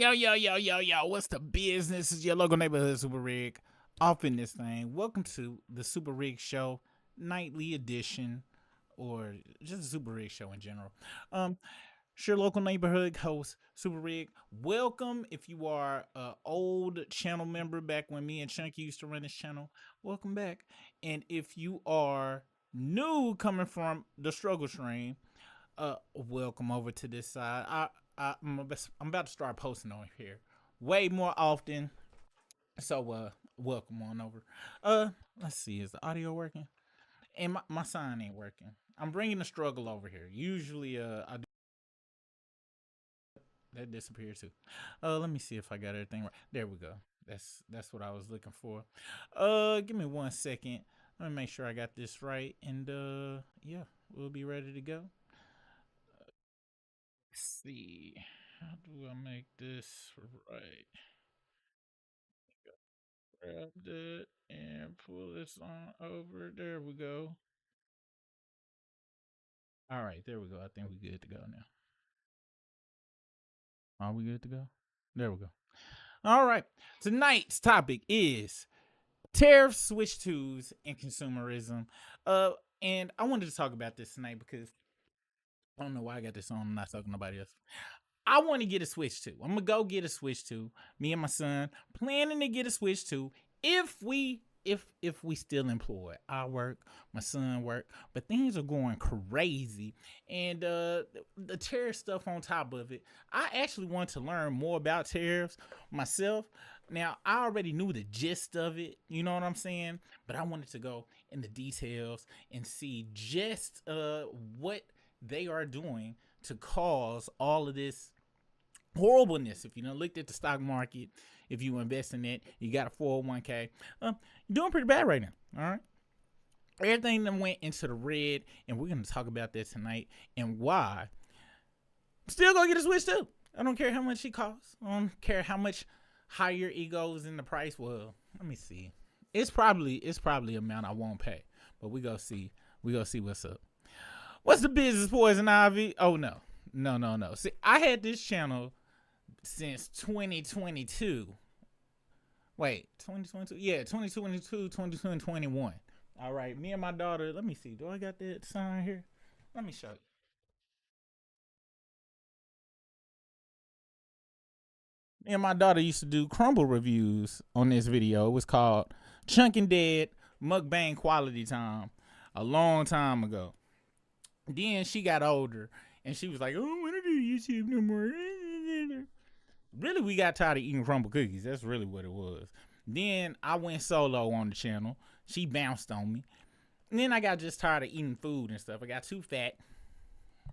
Yo, what's the business? It's your local neighborhood Super Rig. Off in this thing. Welcome to the Super Rig Show, nightly edition, or just the Super Rig Show in general. Um, Sure, local neighborhood host, Super Rig. Welcome if you are a old channel member back when me and Chunky used to run this channel. Welcome back. And if you are new coming from the struggle stream, welcome over to this side. I'm about to start posting on here way more often. So welcome on over. Let's see, is the audio working? And my sign ain't working. I'm bringing the struggle over here. Usually, I do that disappears too. Let me see if I got everything right. There we go. That's what I was looking for. Give me 1 second. Let me make sure I got this right, and yeah, we'll be ready to go. Let's see. How do I make this right? Grab that and pull this on over. There we go. All right, there we go. I think we good to go now. Are we good to go? There we go. All right. Tonight's topic is tariffs, switch twos, and consumerism. Uh, and I wanted to talk about this tonight because I don't know why I got this on. I'm not talking to nobody else. I want to get a Switch 2. I'm gonna go get a Switch 2. Me and my son planning to get a Switch 2 if we still employed. I work, my son work, but things are going crazy, and the tariff stuff on top of it. I actually want to learn more about tariffs myself. Now I already knew the gist of it, you know what I'm saying, but I wanted to go in the details and see just what they are doing to cause all of this horribleness. If you know, looked at the stock market, if you invest in it, you got a 401k, you're doing pretty bad right now. All right. Everything that went into the red, and we're going to talk about that tonight and why. I'm still going to get a Switch too. I don't care how much it costs. I don't care how much higher it goes in the price. Well, let me see. It's probably amount I won't pay, but we go see. We go see what's up. What's the business, Poison Ivy? Oh no. No. See, I had this channel since 2022. Wait, 2022? Yeah, 2022, 2021. All right, me and my daughter, let me see. Do I got that sign here? Let me show you. Me and my daughter used to do crumble reviews on this video. It was called Chunkin' Dead Mukbang Quality Time a long time ago. Then she got older and she was like, I don't want to do YouTube no more. Really, we got tired of eating crumble cookies. That's really what it was. Then I went solo on the channel. She bounced on me. And then I got just tired of eating food and stuff. I got too fat,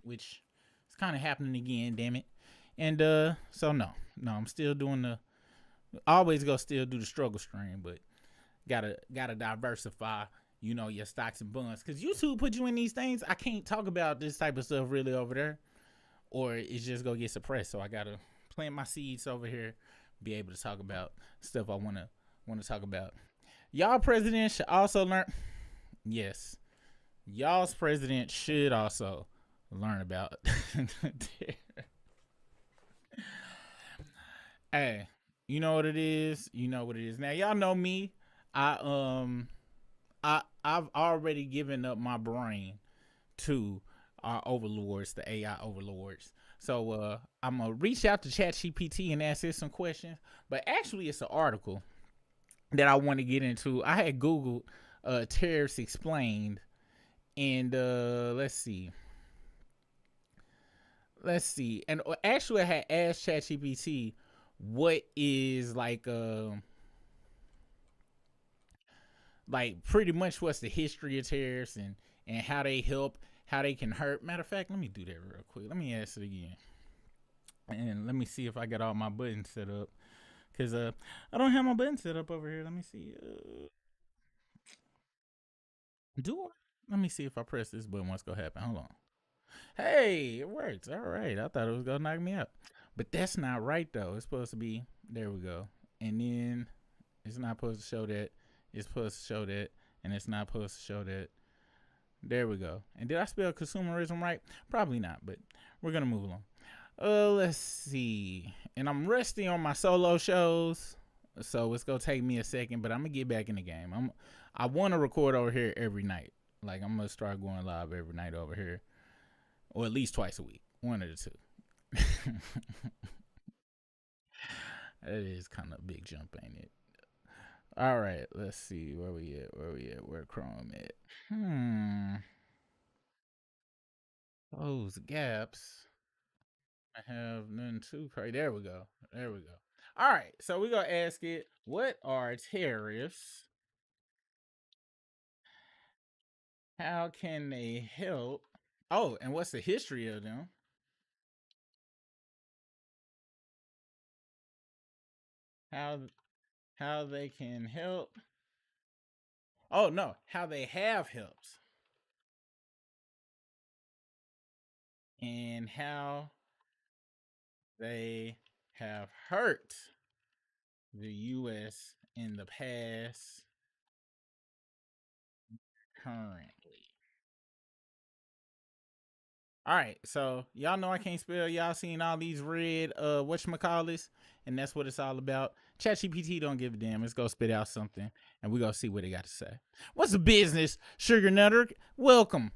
which is kind of happening again, damn it. And so no, I'm still doing the. I always go still do the struggle stream, but gotta diversify. You know, your stocks and bonds, because YouTube put you in these things. I can't talk about this type of stuff really over there, or it's just gonna get suppressed. So I gotta plant my seeds over here, be able to talk about stuff I wanna talk about. Y'all president should also learn. Yes, y'all's president should also learn about. Hey, you know what it is. You know what it is. Now y'all know me. I I've already given up my brain to our overlords, the AI overlords. So I'm gonna reach out to ChatGPT and ask it some questions. But actually, it's an article that I want to get into. I had Googled tariffs explained, and let's see, and actually, I had asked ChatGPT what is like pretty much what's the history of tariffs and how they help, how they can hurt. Matter of fact, let me do that real quick. Let me ask it again, and let me see if I got all my buttons set up. Cause I don't have my buttons set up over here. Let me see. Do I? Let me see if I press this button. What's gonna happen? Hold on. Hey, it works. All right. I thought it was gonna knock me out, but that's not right though. It's supposed to be. There we go. And then it's not supposed to show that. It's supposed to show that, and it's not supposed to show that. There we go. And did I spell consumerism right? Probably not, but we're gonna move along. Let's see. And I'm rusty on my solo shows, so it's gonna take me a second, but I'm gonna get back in the game. I want to record over here every night. Like I'm gonna start going live every night over here, or at least twice a week. One of the two. That is kind of a big jump, ain't it? All right, let's see where we at. Where we at? Where Chrome at? Those gaps. I have none too crazy. There we go. There we go. All right, so we're gonna ask it. What are tariffs? How can they help? Oh, and what's the history of them? How how they can help? Oh no, how they have helped, and how they have hurt the U.S. in the past currently. All right, so y'all know I can't spell. Y'all seen all these red whatchamacallits, and that's what it's all about. ChatGPT don't give a damn. It's gonna spit out something, and we gonna see what they got to say. What's the business, Sugar Nutter? Welcome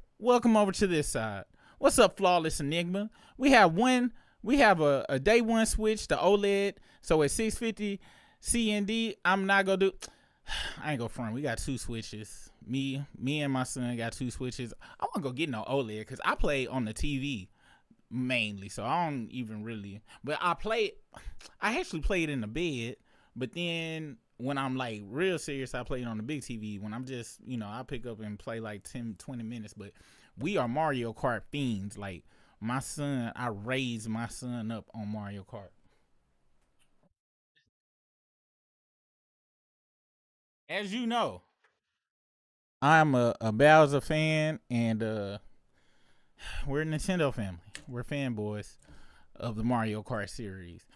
over to this side. What's up, Flawless Enigma? We have a day one switch, the OLED. So at 650 CND, I'm not gonna do. I ain't go front. We got two switches. Me and my son got two switches. I want to go get no OLED because I play on the TV mainly, so I don't even really. But I actually play it in the bed. But then when I'm like real serious, I play it on the big TV. When I'm just, I pick up and play like 10, 20 minutes. But we are Mario Kart fiends. Like I raised my son up on Mario Kart. As you know, I'm a Bowser fan, and we're a Nintendo family. We're fanboys of the Mario Kart series.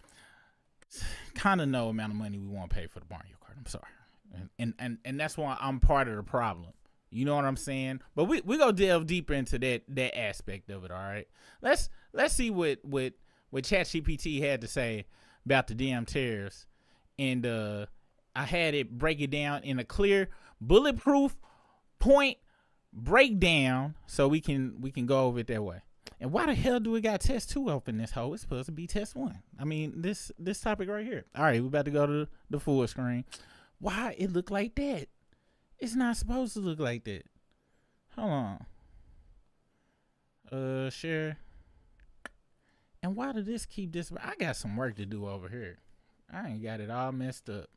Kind of no amount of money we want to pay for the Mario Kart. I'm sorry, and that's why I'm part of the problem. You know what I'm saying? But we gonna delve deeper into that aspect of it. All right. Let's see what ChatGPT had to say about the damn tariffs, and I had it break it down in a clear, bulletproof point breakdown, so we can go over it that way. And why the hell do we got test 2 open this hole? It's supposed to be test 1. I mean, this topic right here. All right, we're about to go to the full screen. Why it look like that? It's not supposed to look like that. Hold on. Share. And why did this keep this? I got some work to do over here. I ain't got it all messed up.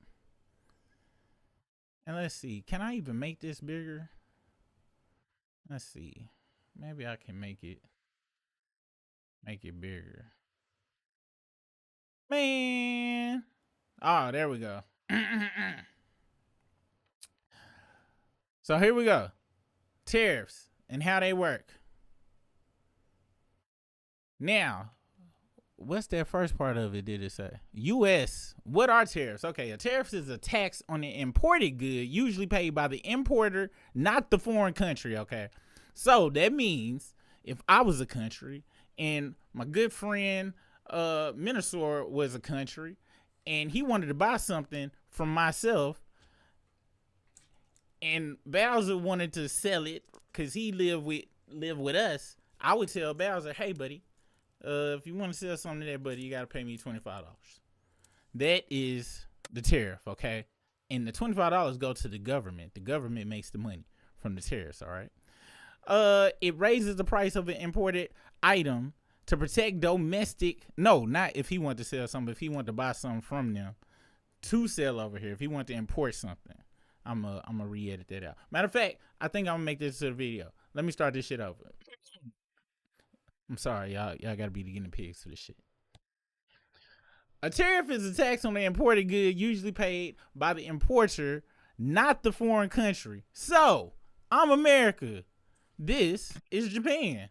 And let's see. Can I even make this bigger? Let's see. Maybe I can make it bigger. Man. Oh, there we go. So here we go. Tariffs and how they work. Now, what's that first part of it? Did it say U.S.? What are tariffs? Okay, a tariff is a tax on an imported good, usually paid by the importer, not the foreign country. Okay, so that means if I was a country and my good friend Minnesota was a country, and he wanted to buy something from myself, and Bowser wanted to sell it because he live with us, I would tell Bowser, hey buddy, if you want to sell something there, buddy, you got to pay me $25. That is the tariff, okay? And the $25 go to the government. The government makes the money from the tariffs, all right? It raises the price of an imported item to protect domestic. No, not if he wanted to sell something. If he wanted to buy something from them to sell over here. If he wanted to import something, I'm gonna re-edit that out. Matter of fact, I think I'm gonna make this to the video. Let me start this shit over. I'm sorry, y'all gotta be the guinea pigs for this shit. A tariff is a tax on the imported good, usually paid by the importer, not the foreign country. So, I'm America. This is Japan.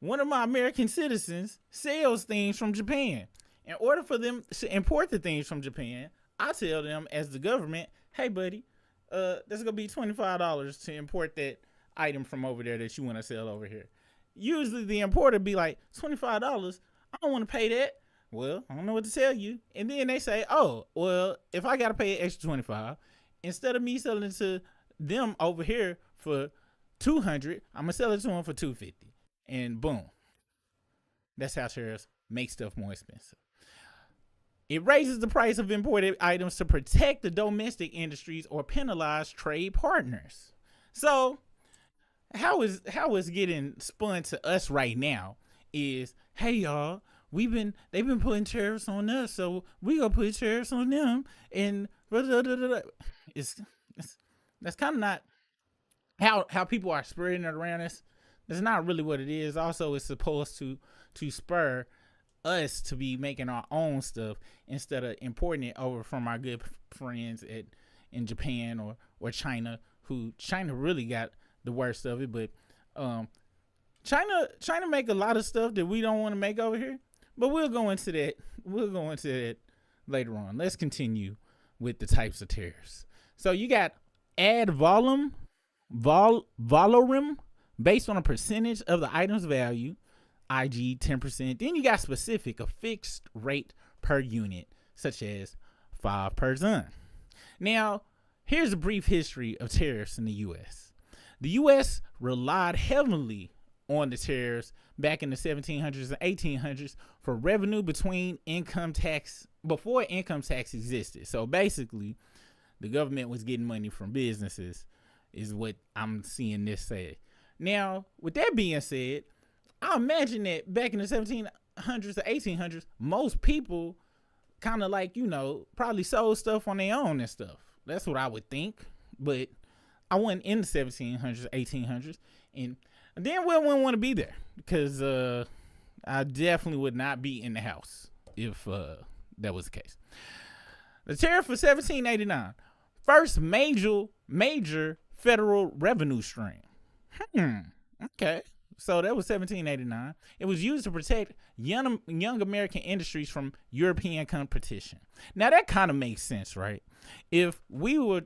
One of my American citizens sells things from Japan. In order for them to import the things from Japan, I tell them as the government, hey buddy, that's gonna be $25 to import that item from over there that you want to sell over here. Usually the importer be like, $25, I don't want to pay that. Well, I don't know what to tell you. And then they say, oh, well, if I got to pay an extra 25, instead of me selling it to them over here for 200, I'm going to sell it to them for 250. And boom, that's how tariffs make stuff more expensive. It raises the price of imported items to protect the domestic industries or penalize trade partners. So, how is getting spun to us right now is, hey y'all, they've been putting tariffs on us, so we gonna put tariffs on them, and it's, it's that's kind of not how people are spreading it around us. That's not really what it is. Also, it's supposed to spur us to be making our own stuff instead of importing it over from our good friends in Japan or China, who China really got the worst of it. But China make a lot of stuff that we don't want to make over here. But we'll go into that. We'll go into that later on. Let's continue with the types of tariffs. So you got ad valorem, based on a percentage of the item's value, i.g. 10%. Then you got specific, a fixed rate per unit, such as 5 per ton. Now, here's a brief history of tariffs in the U.S. The U.S. relied heavily on the tariffs back in the 1700s and 1800s for revenue before income tax existed. So basically, the government was getting money from businesses, is what I'm seeing this say. Now, with that being said, I imagine that back in the 1700s or 1800s, most people kind of probably sold stuff on their own and stuff. That's what I would think. But I wasn't in the 1700s, 1800s, and then we wouldn't want to be there because I definitely would not be in the house if that was the case. The tariff for 1789, first major federal revenue stream. Okay. So that was 1789. It was used to protect young American industries from European competition. Now that kind of makes sense, right? If the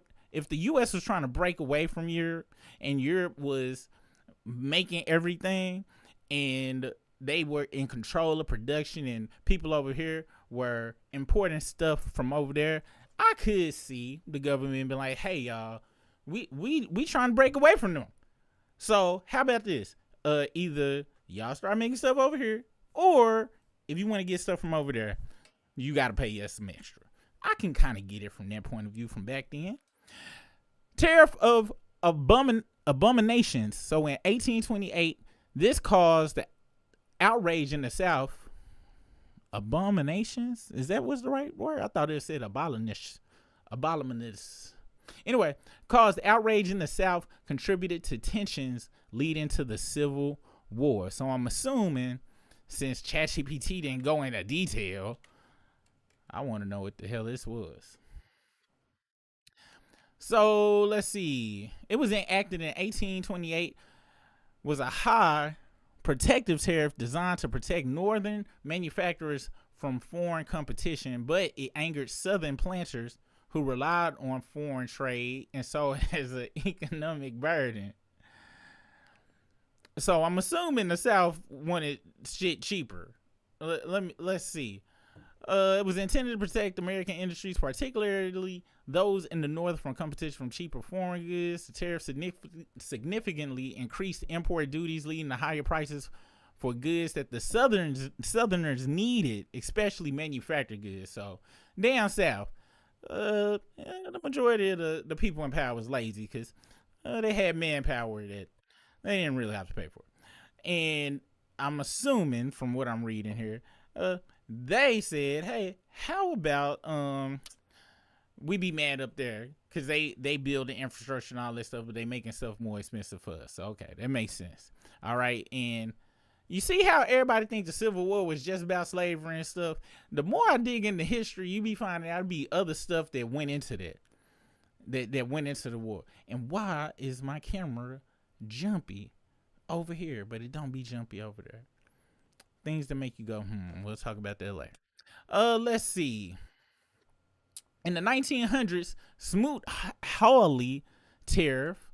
U.S. was trying to break away from Europe and Europe was making everything and they were in control of production and people over here were importing stuff from over there, I could see the government be like, hey y'all, we trying to break away from them. So how about this? Either y'all start making stuff over here, or if you want to get stuff from over there, you got to pay us some extra. I can kind of get it from that point of view from back then. Tariff of abominations. So in 1828, this caused the outrage in the South. Abominations? Is that what's the right word? I thought it said abominist. Anyway, caused outrage in the South, contributed to tensions leading to the Civil War. So I'm assuming, since ChatGPT didn't go into detail, I want to know what the hell this was. So let's see. It was enacted in 1828, was a high protective tariff designed to protect northern manufacturers from foreign competition, but it angered southern planters who relied on foreign trade and saw it as an economic burden. So I'm assuming the South wanted shit cheaper. Let's see. It was intended to protect American industries, particularly those in the North, from competition from cheaper foreign goods. The tariff significantly increased import duties, leading to higher prices for goods that the Southerners needed, especially manufactured goods. So down South, the majority of the people in power was lazy because they had manpower that they didn't really have to pay for. And I'm assuming from what I'm reading here, they said, hey, how about we be mad up there because they build the infrastructure and all this stuff, but they making stuff more expensive for us. So, okay, that makes sense. All right, and you see how everybody thinks the Civil War was just about slavery and stuff? The more I dig into history, you be finding out to be other stuff that went into that went into the war. And why is my camera jumpy over here, but it don't be jumpy over there? Things that make you go, we'll talk about that later. Let's see. In the 1900s, Smoot-Hawley tariff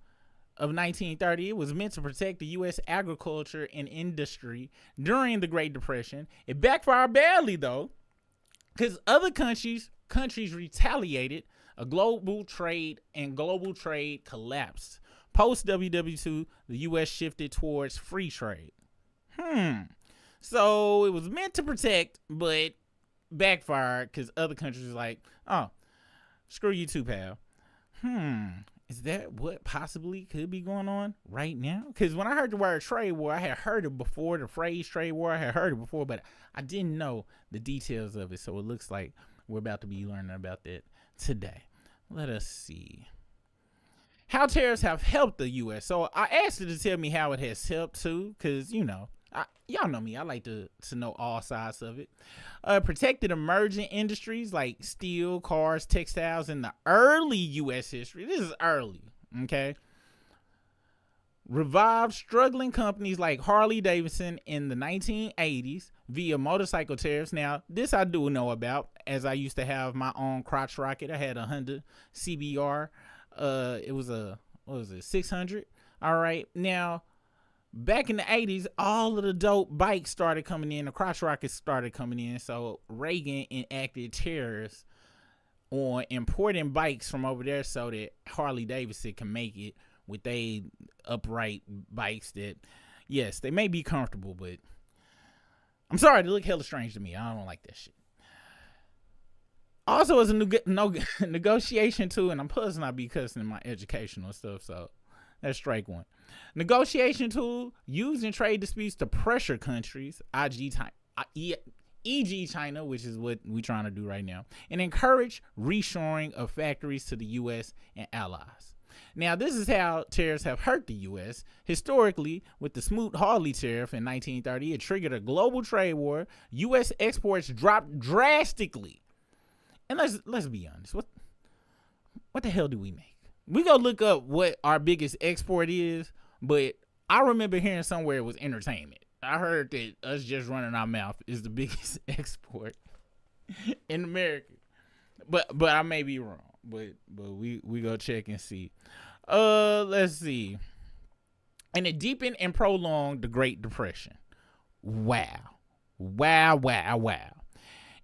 of 1930, it was meant to protect the U.S. agriculture and industry during the Great Depression. It backfired badly though, because other countries retaliated. A global trade collapsed. Post WW2, the U.S. shifted towards free trade. So it was meant to protect, but backfired because other countries was like, oh, screw you too, pal. Is that what possibly could be going on right now? Because when I heard the word trade war, I had heard it before. The phrase trade war, I had heard it before, but I didn't know the details of it. So it looks like we're about to be learning about that today. Let us see how tariffs have helped the U.S. So I asked her to tell me how it has helped too, because y'all know me. I like to know all sides of it. Protected emerging industries like steel, cars, textiles in the early U.S. history. This is early, okay? Revived struggling companies like Harley Davidson in the 1980s via motorcycle tariffs. Now, this I do know about, as I used to have my own crotch rocket. I had a Honda CBR. It was a, what was it, 600? All right. Now, back in the 80s, all of the dope bikes started coming in. The crotch rockets started coming in. So Reagan enacted tariffs on importing bikes from over there so that Harley Davidson can make it with they upright bikes that, yes, they may be comfortable, but I'm sorry, they look hella strange to me. I don't like that shit. Also, as a negotiation tool, and I'm supposed to not be cussing in my educational stuff, so that's strike one. Negotiation tool used in trade disputes to pressure countries, e.g. China, which is what we're trying to do right now, and encourage reshoring of factories to the U.S. and allies. Now, this is how tariffs have hurt the U.S. Historically, with the Smoot-Hawley tariff in 1930, it triggered a global trade war. U.S. exports dropped drastically. And let's be honest, what the hell do we make? We go look up what our biggest export is, but I remember hearing somewhere it was entertainment. I heard that us just running our mouth is the biggest export in America. But I may be wrong. But we go check and see. Let's see. And it deepened and prolonged the Great Depression. Wow.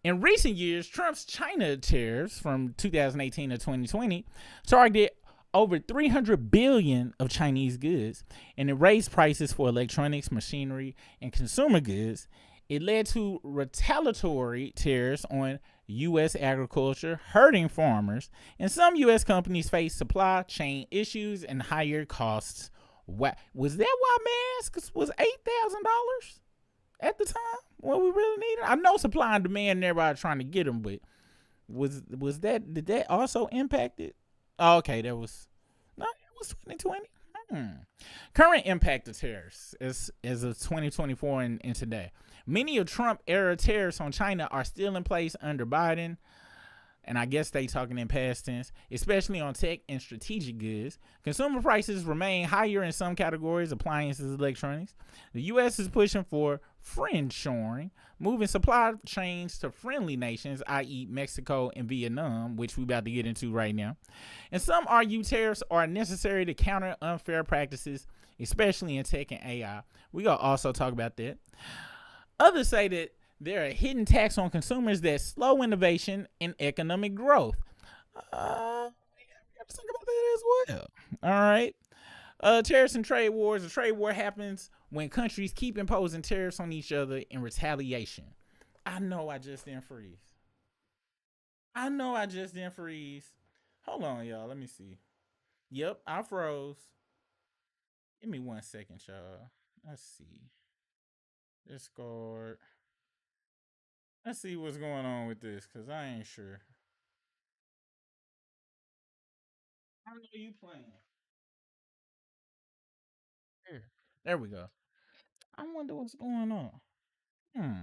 In recent years, Trump's China tariffs from 2018 to 2020 targeted over 300 billion of Chinese goods, and it raised prices for electronics, machinery, and consumer goods. It led to retaliatory tariffs on U.S. agriculture, hurting farmers, and some U.S. companies face supply chain issues and higher costs. Was that why masks was $8,000 at the time? What we really needed? I know supply and demand and everybody trying to get them, but was that, did that also impact it? Oh, okay, that was 2020. Current impact of tariffs as of 2024 and today. Many of Trump era tariffs on China are still in place under Biden, and I guess they talking in past tense, especially on tech and strategic goods. Consumer prices remain higher in some categories, appliances, electronics. The U.S. is pushing for friendshoring, moving supply chains to friendly nations, i.e. Mexico and Vietnam, which we're about to get into right now. And some argue tariffs are necessary to counter unfair practices, especially in tech and AI. We're going to also talk about that. Others say that they're a hidden tax on consumers that slow innovation and economic growth. We have to think about that as well. All right. Tariffs and trade wars. A trade war happens when countries keep imposing tariffs on each other in retaliation. I know I just didn't freeze. Hold on, y'all. Let me see. Yep, I froze. Give me 1 second, y'all. Let's see. Discord. Let's see what's going on with this, because I ain't sure. I know you playing. Here. There we go. I wonder what's going on. Hmm.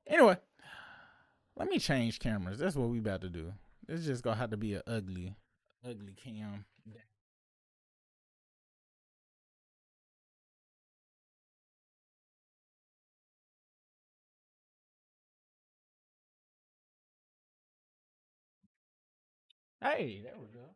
Anyway, let me change cameras. That's what we about to do. This just gonna have to be an ugly cam. Hey, there we go.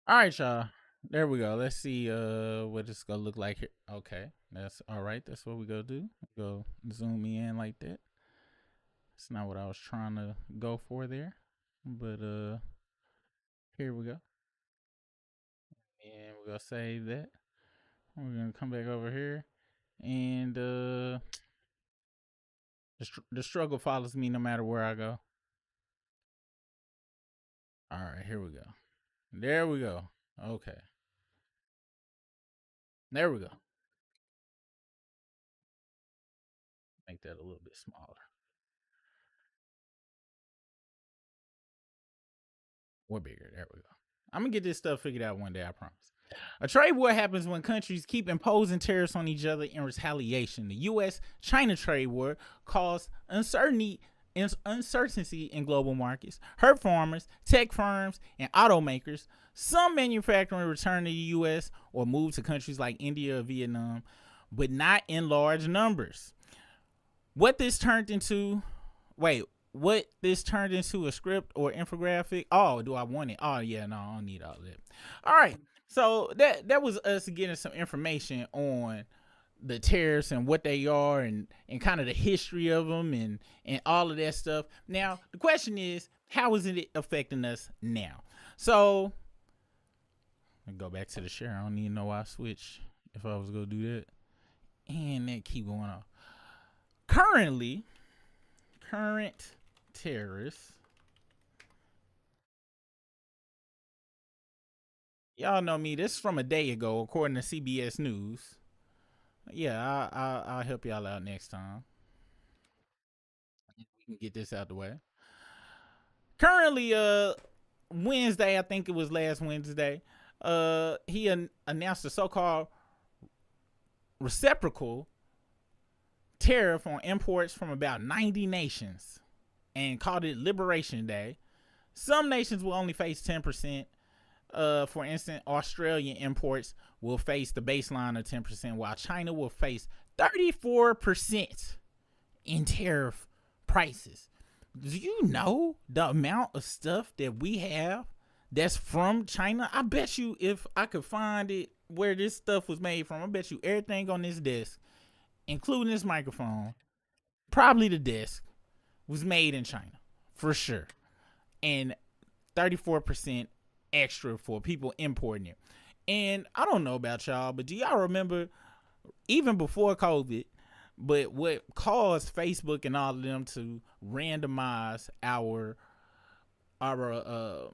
All right, y'all. There we go. Let's see what it's gonna look like here. Okay, that's all right. That's what we go do. Go zoom me in like that. It's not what I was trying to go for there, but here we go. And we're gonna save that. We're gonna come back over here, and the struggle follows me no matter where I go. All right, here we go. There we go. Okay, there we go. Make that a little bit smaller or bigger. There we go. I'm gonna get this stuff figured out one day. I promise. A trade war happens when countries keep imposing tariffs on each other in retaliation. The U.S. China trade war caused uncertainty in global markets, hurt farmers, tech firms, and automakers. Some manufacturing returned to the U.S. or moved to countries like India or Vietnam, but not in large numbers. What this turned into, wait, what this turned into a script or infographic? Oh, do I want it? Oh yeah, no, I don't need all that. All right, so that was us getting some information on the tariffs and what they are and kind of the history of them and all of that stuff. Now the question is, how is it affecting us now? So I go back to the share. I don't even know why I switch if I was gonna do that, and that keep going on. Current tariffs. Y'all know me. This is from a day ago, according to CBS News. Yeah, I'll help y'all out next time. We can get this out the way. Currently, Wednesday, I think it was last Wednesday, he announced a so-called reciprocal tariff on imports from about 90 nations and called it Liberation Day. Some nations will only face 10%. For instance, Australian imports will face the baseline of 10%, while China will face 34% in tariff prices. Do you know the amount of stuff that we have that's from China? I bet you if I could find it where this stuff was made from, I bet you everything on this desk, including this microphone, probably the desk, was made in China for sure. And 34% extra for people importing it. And I don't know about y'all, but do y'all remember even before COVID, but what caused Facebook and all of them to randomize our our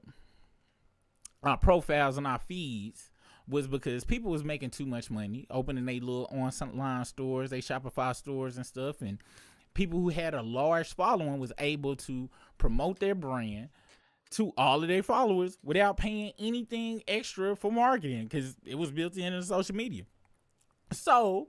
profiles and our feeds was because people was making too much money, opening their little online stores, they Shopify stores and stuff, and people who had a large following was able to promote their brand to all of their followers without paying anything extra for marketing because it was built into social media. So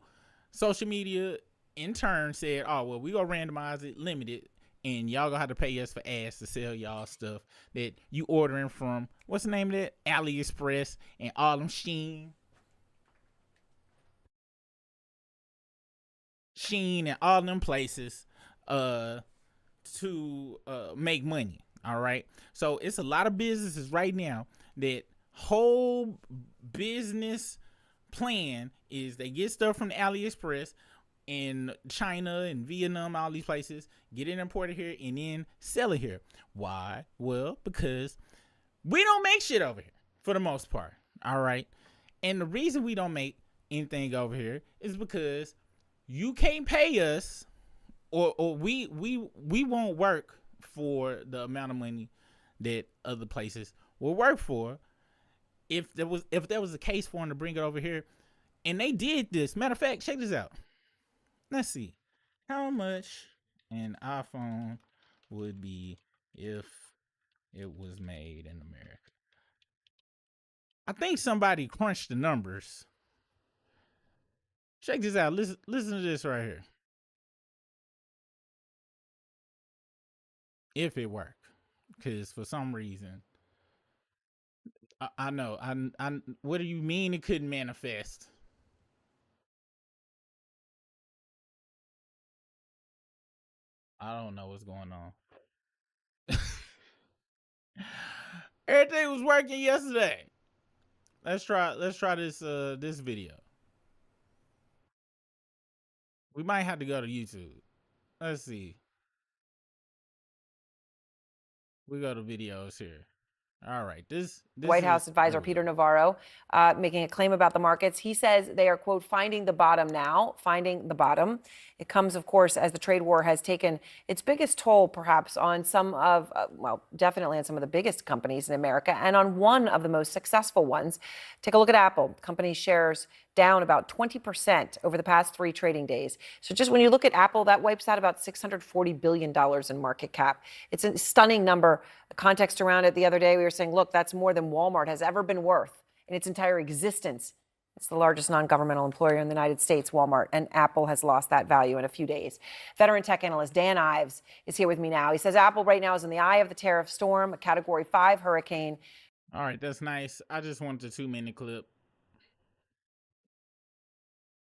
social media in turn said, oh, well, we gonna randomize it, limit it, and y'all gonna have to pay us for ads to sell y'all stuff that you ordering from, what's the name of that? AliExpress and all them Sheen and all them places uh to make money. All right. So it's a lot of businesses right now that whole business plan is they get stuff from the AliExpress in China and Vietnam, all these places, get it imported here and then sell it here. Why? Well, because we don't make shit over here for the most part. All right. And the reason we don't make anything over here is because you can't pay us or we won't work for the amount of money that other places will work for if there was a case for them to bring it over here. And they did this. Matter of fact, check this out. Let's see how much an iPhone would be if it was made in America. I think somebody crunched the numbers. Check this out. Listen to this right here. If it worked, because for some reason I know. What do you mean it couldn't manifest? I don't know what's going on. Everything was working yesterday. Let's try this video. We might have to go to YouTube. Let's see. We go to videos here. All right. This White House is, advisor here we Peter go. Navarro making a claim about the markets. He says they are, quote, finding the bottom now, finding the bottom. It comes, of course, as the trade war has taken its biggest toll, perhaps, on some of, well, definitely on some of the biggest companies in America and on one of the most successful ones. Take a look at Apple. Company shares down about 20% over the past 3 trading days. So just when you look at Apple, that wipes out about $640 billion in market cap. It's a stunning number. Context around it the other day, we were saying, look, that's more than Walmart has ever been worth in its entire existence. It's the largest non-governmental employer in the United States, Walmart, and Apple has lost that value in a few days. Veteran tech analyst Dan Ives is here with me now. He says Apple right now is in the eye of the tariff storm, a Category 5 hurricane. All right, that's nice. I just wanted a 2-minute clip.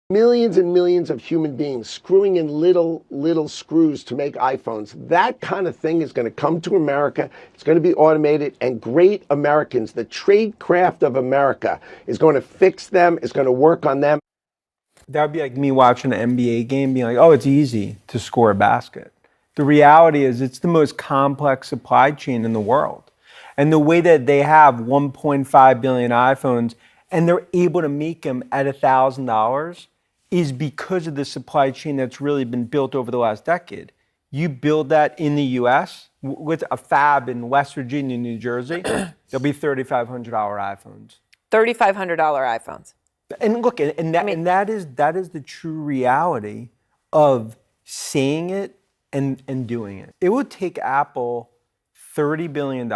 Millions and millions of human beings screwing in little screws to make iPhones. That kind of thing is going to come to America. It's going to be automated, and great Americans, the trade craft of America, is going to fix them, is going to work on them. That would be like me watching an NBA game being like, oh, it's easy to score a basket. The reality is it's the most complex supply chain in the world. And the way that they have 1.5 billion iPhones and they're able to make them at $1,000 is because of the supply chain that's really been built over the last decade. You build that in the US with a fab in West Virginia, New Jersey, there'll be $3,500 iPhones. $3,500 iPhones. And look, and that is the true reality of saying it and doing it. It would take Apple $30 billion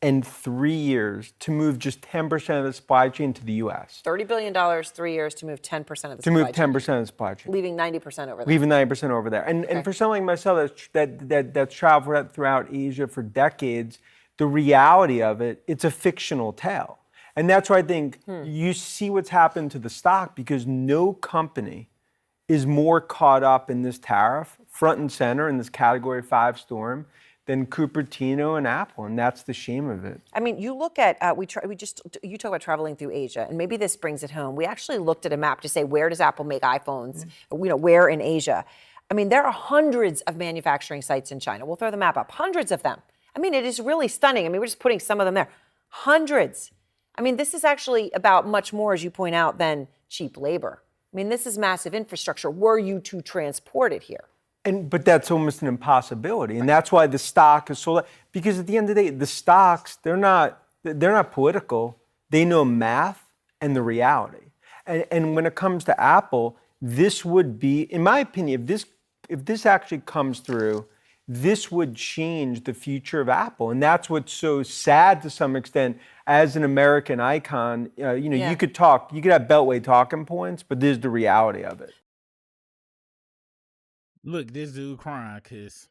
in 3 years to move just 10% of the supply chain to the US. $30 billion, 3 years to move 10% of the supply chain. To move 10% of the supply chain. Leaving 90% over there. Leaving 90% over there. And for someone like myself that's traveled throughout Asia for decades, the reality of it, it's a fictional tale. And that's why I think you see what's happened to the stock, because no company is more caught up in this tariff, front and center in this Category 5 storm, than Cupertino and Apple, and that's the shame of it. I mean, you look at, you talk about traveling through Asia, and maybe this brings it home. We actually looked at a map to say, where does Apple make iPhones? Where in Asia? I mean, there are hundreds of manufacturing sites in China. We'll throw the map up, hundreds of them. I mean, it is really stunning. I mean, we're just putting some of them there. Hundreds. I mean, this is actually about much more, as you point out, than cheap labor. I mean, this is massive infrastructure were you to transport it here. But that's almost an impossibility, and that's why the stock is so. Because at the end of the day, the stocks they're not political. They know math and the reality. And when it comes to Apple, this would be, in my opinion, if this actually comes through, this would change the future of Apple, and that's what's so sad to some extent. As an American icon, you could have Beltway talking points, but this is the reality of it. Look, this dude crying because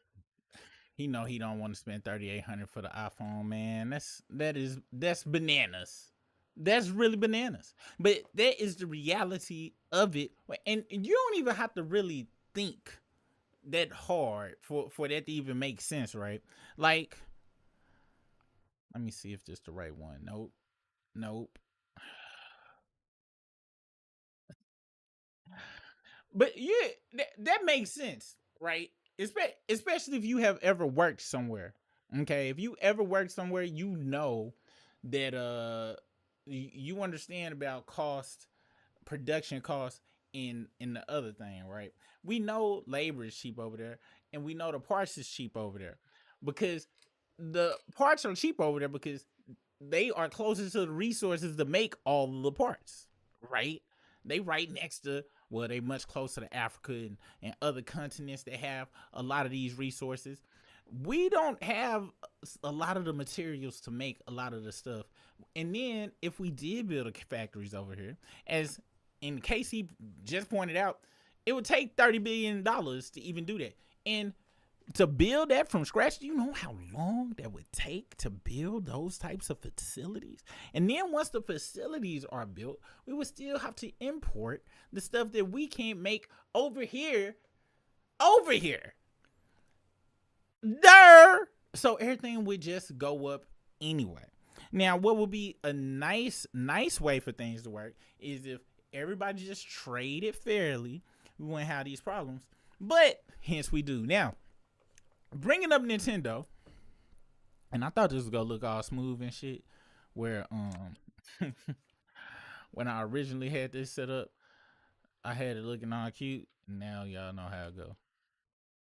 he know he don't want to spend $3,800 for the iPhone, man. That's bananas. That's really bananas. But that is the reality of it, and you don't even have to really think that hard for that to even make sense, right? Like, let me see if this is the right one. Nope. But yeah, that makes sense, right? Especially if you have ever worked somewhere. Okay, if you ever worked somewhere, you know that you understand about production cost in the other thing, right? We know labor is cheap over there, and we know the parts is cheap over there, because the parts are cheap over there because they are closer to the resources to make all of the parts, right? They right next to, well, they much closer to Africa and other continents that have a lot of these resources. We don't have a lot of the materials to make a lot of the stuff. And then if we did build factories over here, as in Casey just pointed out, it would take $30 billion to even do that. And to build that from scratch, do you know how long that would take to build those types of facilities? And then once the facilities are built, we would still have to import the stuff that we can't make over here. There. So everything would just go up anyway. Now, what would be a nice way for things to work is if everybody just traded fairly, we wouldn't have these problems. But hence we do. Now, bringing up Nintendo, and I thought this was gonna look all smooth and shit, where when I originally had this set up, I had it looking all cute. Now y'all know how it go.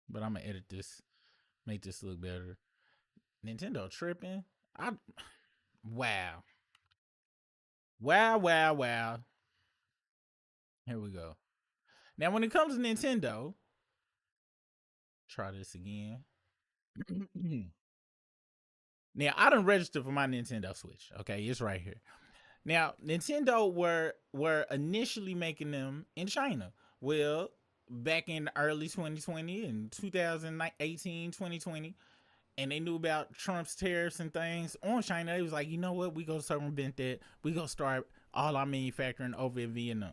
But I'm gonna edit this, make this look better. Nintendo tripping. Wow. Here we go. Now, when it comes to Nintendo, try this again. Now, I done registered for my Nintendo Switch. Okay, it's right here. Now, Nintendo were initially making them in China. Well, back in early 2020 and 2018, 2020, and they knew about Trump's tariffs and things on China, they was like, you know what? We gonna circumvent that. We gonna start all our manufacturing over in Vietnam.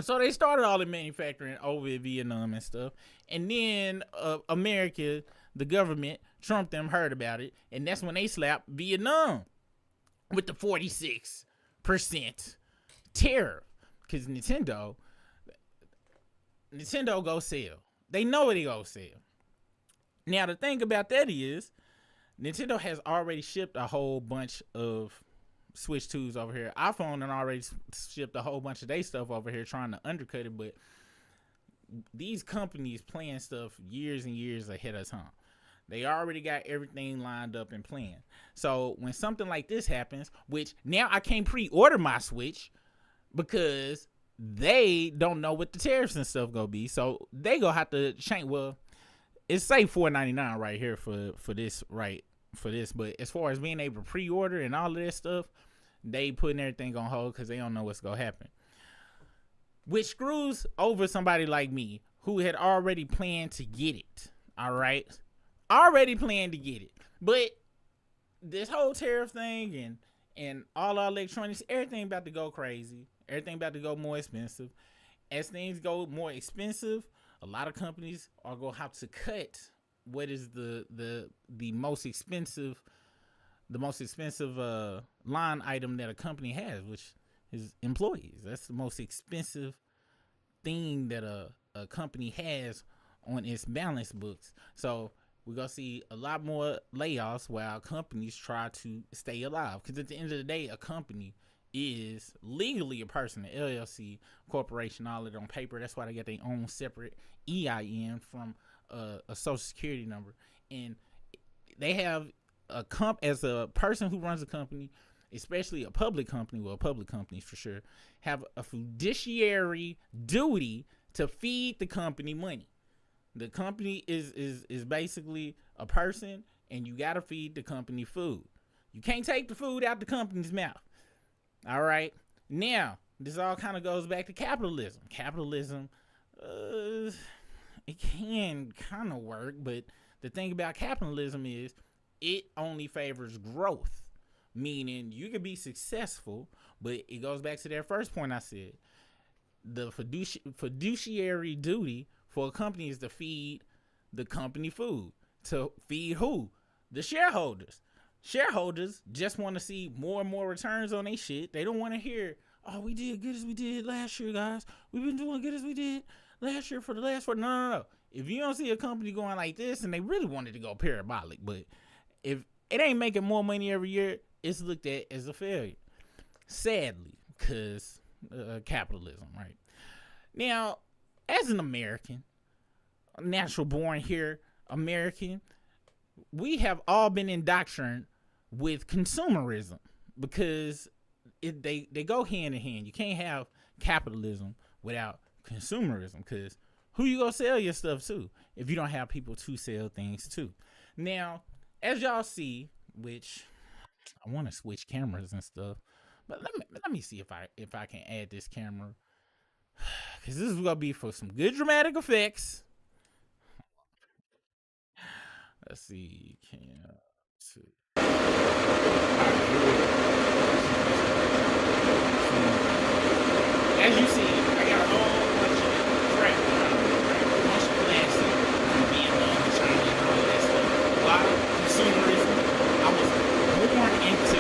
So they started all the manufacturing over in Vietnam and stuff. And then America, the government, Trump them heard about it. And that's when they slapped Vietnam with the 46% tariff. Because Nintendo go sell. They know what they go sell. Now, the thing about that is, Nintendo has already shipped a whole bunch of Switch 2s over here. iPhone and already shipped a whole bunch of their stuff over here trying to undercut it, but these companies plan stuff years and years ahead of time. They already got everything lined up and planned. So when something like this happens, which now I can't pre-order my Switch because they don't know what the tariffs and stuff gonna be, so they gonna have to change. Well, it's say $4.99 right here for this, right? For this, but as far as being able to pre-order and all of this stuff, they putting everything on hold because they don't know what's gonna happen, which screws over somebody like me who had already planned to get it. All right, already planned to get it, but this whole tariff thing and all our electronics, everything about to go crazy, everything about to go more expensive. As things go more expensive, a lot of companies are gonna have to cut what is the most expensive line item that a company has, which is employees. That's the most expensive thing that a company has on its balance books. So we're gonna see a lot more layoffs while companies try to stay alive, because at the end of the day, a company is legally a person, an LLC, corporation, all of it on paper. That's why they get their own separate EIN from a social security number, and they have as a person who runs a company, especially a public company, well, public companies for sure, have a fiduciary duty to feed the company money. The company is basically a person, and you got to feed the company food. You can't take the food out the company's mouth. All right. Now, this all kind of goes back to capitalism. Capitalism, it can kind of work, but the thing about capitalism is it only favors growth, meaning you can be successful, but it goes back to that first point I said. The fiduciary duty for a company is to feed the company food. To feed who? The shareholders. Shareholders just want to see more and more returns on their shit. They don't want to hear, oh, we did good as we did last year, guys. We've been doing good as we did last year for the last 4. No. If you don't see a company going like this, and they really wanted to go parabolic, but if it ain't making more money every year, it's looked at as a failure. Sadly, because capitalism, right? Now, as an American, a natural born here American, we have all been indoctrinated with consumerism because they go hand in hand. You can't have capitalism without consumerism, because who you gonna sell your stuff to if you don't have people to sell things to? Now, as y'all see, which I want to switch cameras and stuff, but let me see if I can add this camera, because this is gonna be for some good dramatic effects. Let's see, as you see, I got a whole bunch of crap, a bunch of plastic from Vietnam and China and all that stuff. Why? Consumerism. I was born into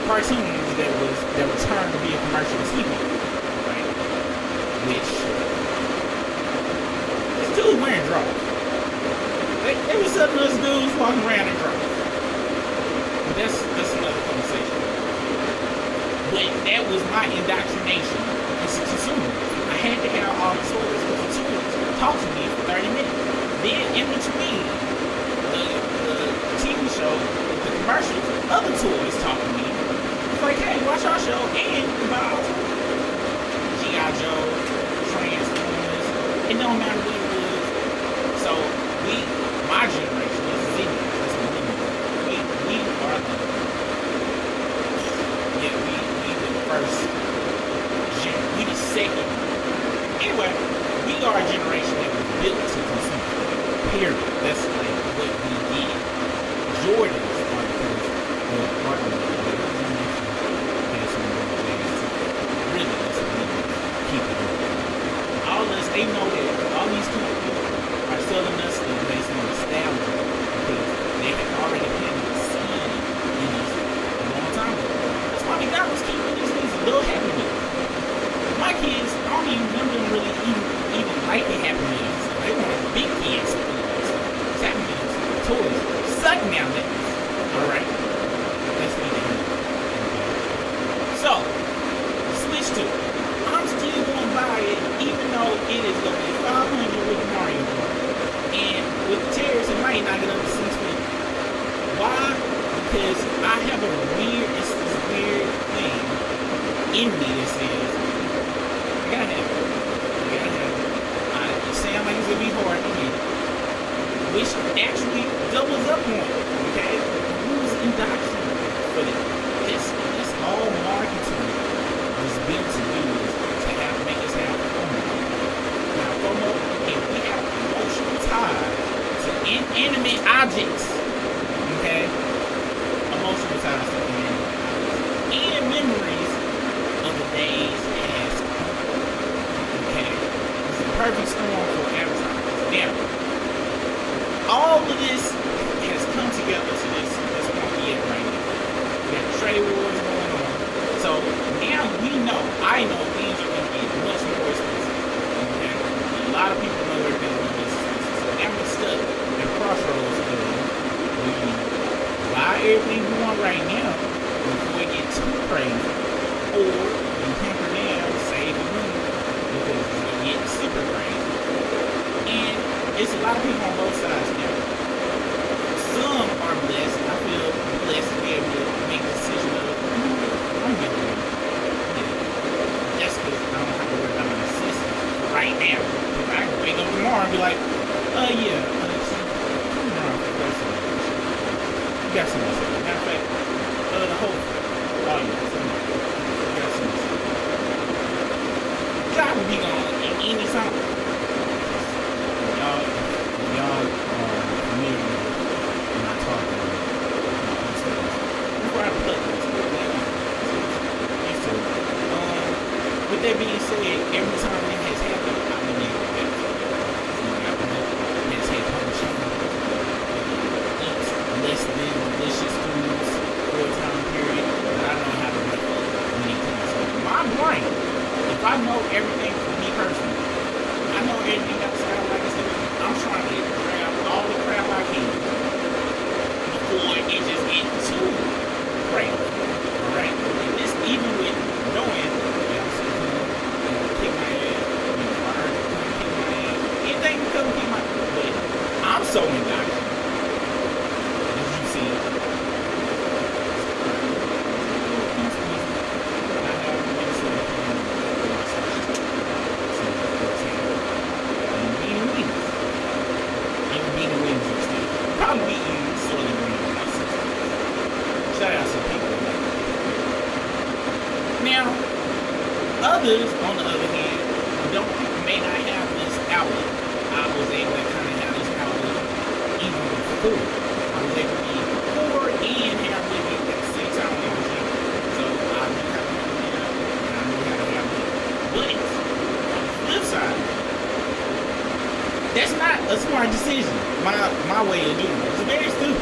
cartoons that were turned to be a commercial TV, right? Which this dude wearing drawers. They was selling us dudes walking around in drawers. But that's another conversation. But that was my indoctrination as a consumer. I had to have all the toys because the toys talk to me for 30 minutes. Then in between the TV show, the commercials, other toys talk to me. It's like, hey, watch our show and buy our toys. G.I. Joe, Transformers, it don't matter what it was. So my generation is Zennials. That's millennials. We are the first gen. We the second. Anyway, we are a generation that was built to consume. Period. That's like what we did. Jordans are the first. Really, that's what we keep it going. All this, they know that all these companies are selling us things based on nostalgia because they have already planted the seed in us a long time ago. That's why McDonald's keeping these things a little Happy Meals. My kids, I don't even remember them really even liking Happy Meals. They want big kids foods. Happy Meals, toys, suck now that. Alright? Let's be the hero. So, switch to it. I'm still going to buy it even though it is going to be $500 with Mario Kart. And with the Tariffs, it might not get up to $650. Why? Because I have it's this weird thing in me that says, I gotta have it. It sounds like it's gonna be hard to get it. Which actually doubles up on it, okay? Who's indoctrinated for this? This all marketing was built to do is to make us have FOMO. Now, FOMO, if we have emotional ties to inanimate objects, okay? Emotional ties to inanimate objects and memories of the days past. Okay? It's a perfect storm for advertising. Now, all of this has come together to this point yet right now. We got trade wars going on. So now I know things are going to get much more expensive. Okay? A lot of people know everything's going to be expensive. So now we're stuck at crossroads of we buy everything we want right now before it gets too crazy, or you hunker down, save the money because it gets super crazy. And it's a lot of people on both sides now. Some are blessed. I feel blessed to be able to make the decision of, I'm getting it. Yeah. That's because I don't have to worry about my assistant right now. If I can wake up tomorrow and be like, yeah, come around for the rest of it. You got some more. Matter of fact, the whole thing. Oh, yeah, you got some more. Job will be gone at any time. Y'all are familiar with my talking before I plug this. With that being said, every time that has happened, I've been able to get has had publishing eat less than delicious foods for a time period, but I know how to make it when it comes to my brain. If I know everything for me personally, I know everything outside like I said. I'm trying to grab all the crap I can before it just gets too crazy. Alright? And this even with knowing that I'm still gonna kick my ass, fire to come kick my ass, anything to come kick my ass. But I'm so indoctrinated. As you see, I have been sitting probably eating soylent green myself. Shout out to people like that. Now, others, on the other hand, may not have this outlet. I was able to kind of have this outlet even before. I was able to eat poor and have living at the same time when I was young. So I knew how to do that, and I knew how to have it. But on the flip side, that's not a smart decision. My way of doing it. It's very stupid.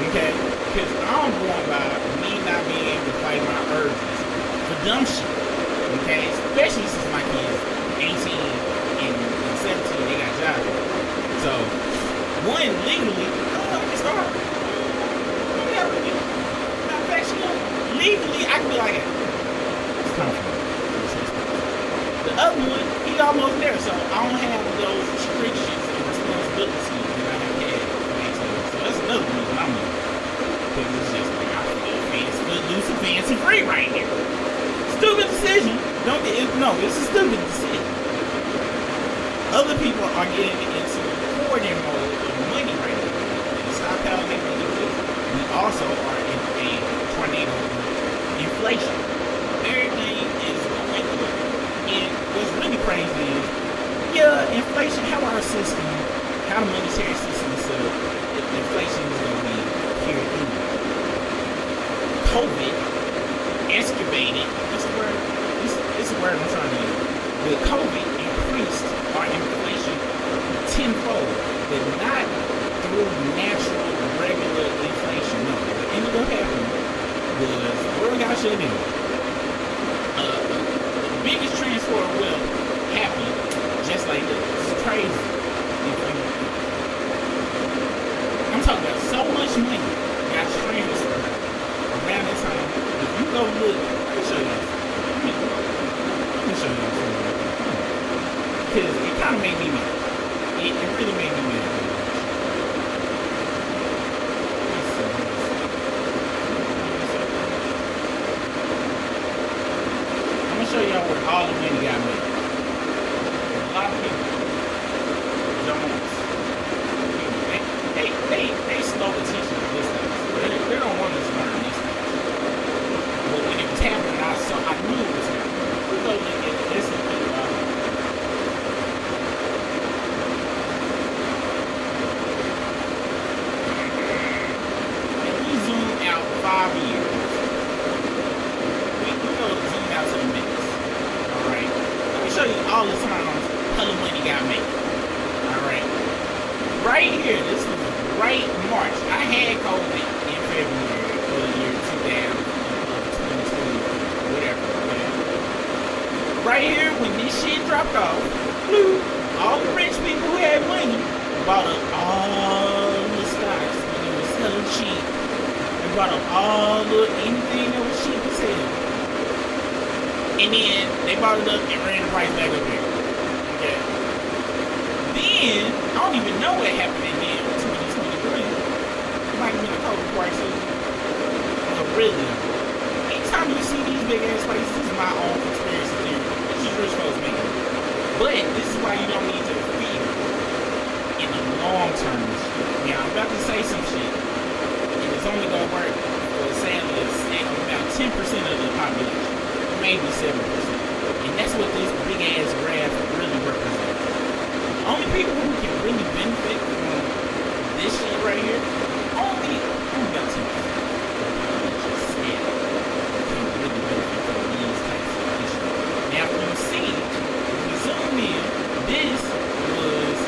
Okay? Because I'm going by me not being able to fight dumb shit. Okay, especially since my kids 18 and 17, they got jobs. So, one, legally, it's hard. Yeah, matter of fact, legally, I can be like, it's time for me. The other one, he's almost there, so I don't have those restrictions and responsibilities that I have had for 18. So that's another reason I'm in. Because it's just like, I feel fancy, footloose and fancy free right here. Stupid decision. It's a stupid decision. Other people are getting into hoarding mode of money right now. And stop how they really do. We also are in a tornado of inflation. Everything is going up. And what's really crazy is, inflation, how our system, how the monetary system is set up, inflation is going to be here anyway. COVID excavated, what's the word? It's a word I'm trying to use. But COVID increased our inflation tenfold, but not through natural, regular inflation. No, what ended up happening was the world got shut down. The biggest transfer of wealth happened just like this. It's crazy. I'm talking about so much money got transferred around that time. If you go look, let me show you. Let me show you something. Because it kind of made me mad. It really made me mad. I'm gonna show y'all where all the money got made. A lot of people don't. They slow attention to this stuff. They don't want us to learn this stuff. But when it was happening, I knew it was happening. We go look at this and think about it. And we zoom out 5 years. We go zoom out to the minutes. Alright. Let me show you all the times hella money got made. Alright. Right here, this was right March. I had COVID in February of the year 2020, whatever. Right here, when this shit dropped off, all the rich people who had money bought up all the stocks when it was selling cheap. They bought up all the anything that was cheap as hell. And then they bought it up and ran the price back up here. Okay. Then, I don't even know what happened in then 2023. It might have been a COVID crisis. But really, anytime you see these big ass prices, this is my own conspiracy theory. This is rich folks making. But this is why you don't need to fear in the long term. Now, I'm about to say some shit, and it's only gonna work for sadly about 10% of the population, maybe 7%. And that's what this big ass graph really represents. The only people who can really benefit from this shit right here, only about 10%. Can really benefit from these types of issues. Now, if you see, if we zoom in, this was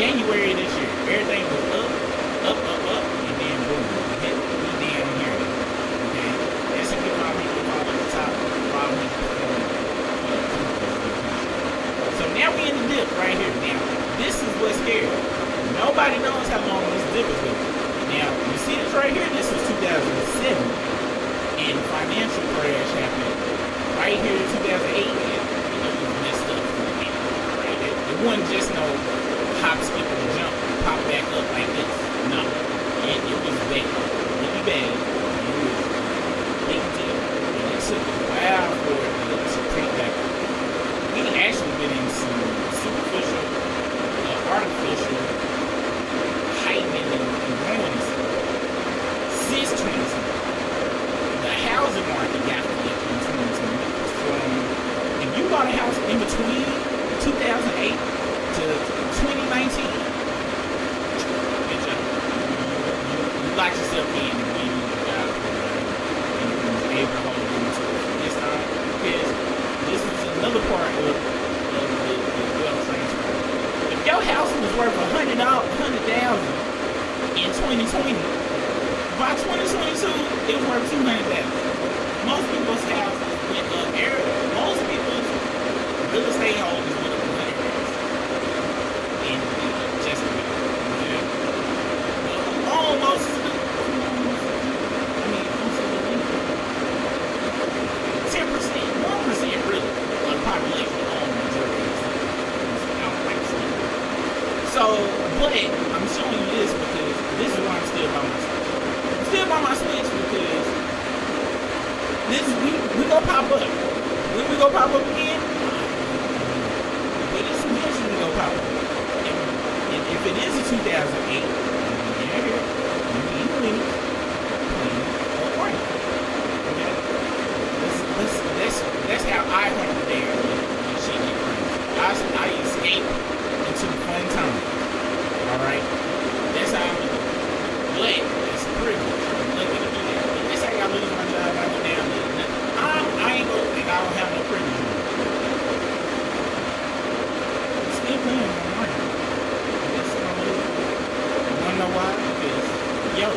January this year. Everything was up, and then boom, we down here. Okay, that's a good amount of people fall at the top. 500. So now we in the dip right here. Now, this is what's scary. Nobody knows how long this dip is going. Now, you see this right here? This was 2007, and financial crash happened right here in 2008. And, it was messed up. Right? It wasn't just no hop, skip, and jump, pop back up like this. No, it was bad, really bad. It was a big deal, and it took a while for it to creep back up. We actually been in some superficial, artificial heightening and growing since 2020. The housing market got flipped in 2020. From, if you bought a house in between 2008 to 2019, you locked yourself in and you got and you was able to hold on to it this time, because this was another part of the wealth transfer. If your house was worth $100,000 in 2020, by 2022 it was worth $200,000. Most people's houses went up. we gonna pop up. When we gonna pop up again? But it's eventually gonna pop up. And if it is a 2008, yeah, here, you need clean or white. Okay? That's how I hunt there when shit get crazy. I escape into the fun time. Alright? That's how I'm doing. But it's a privilege. I'm lucky to do that. But that's how I lose my job. I go down there. I ain't gonna think I don't have no privilege. I'm still playing on my mind. That's what I'm doing. You wanna know why? Because, yo,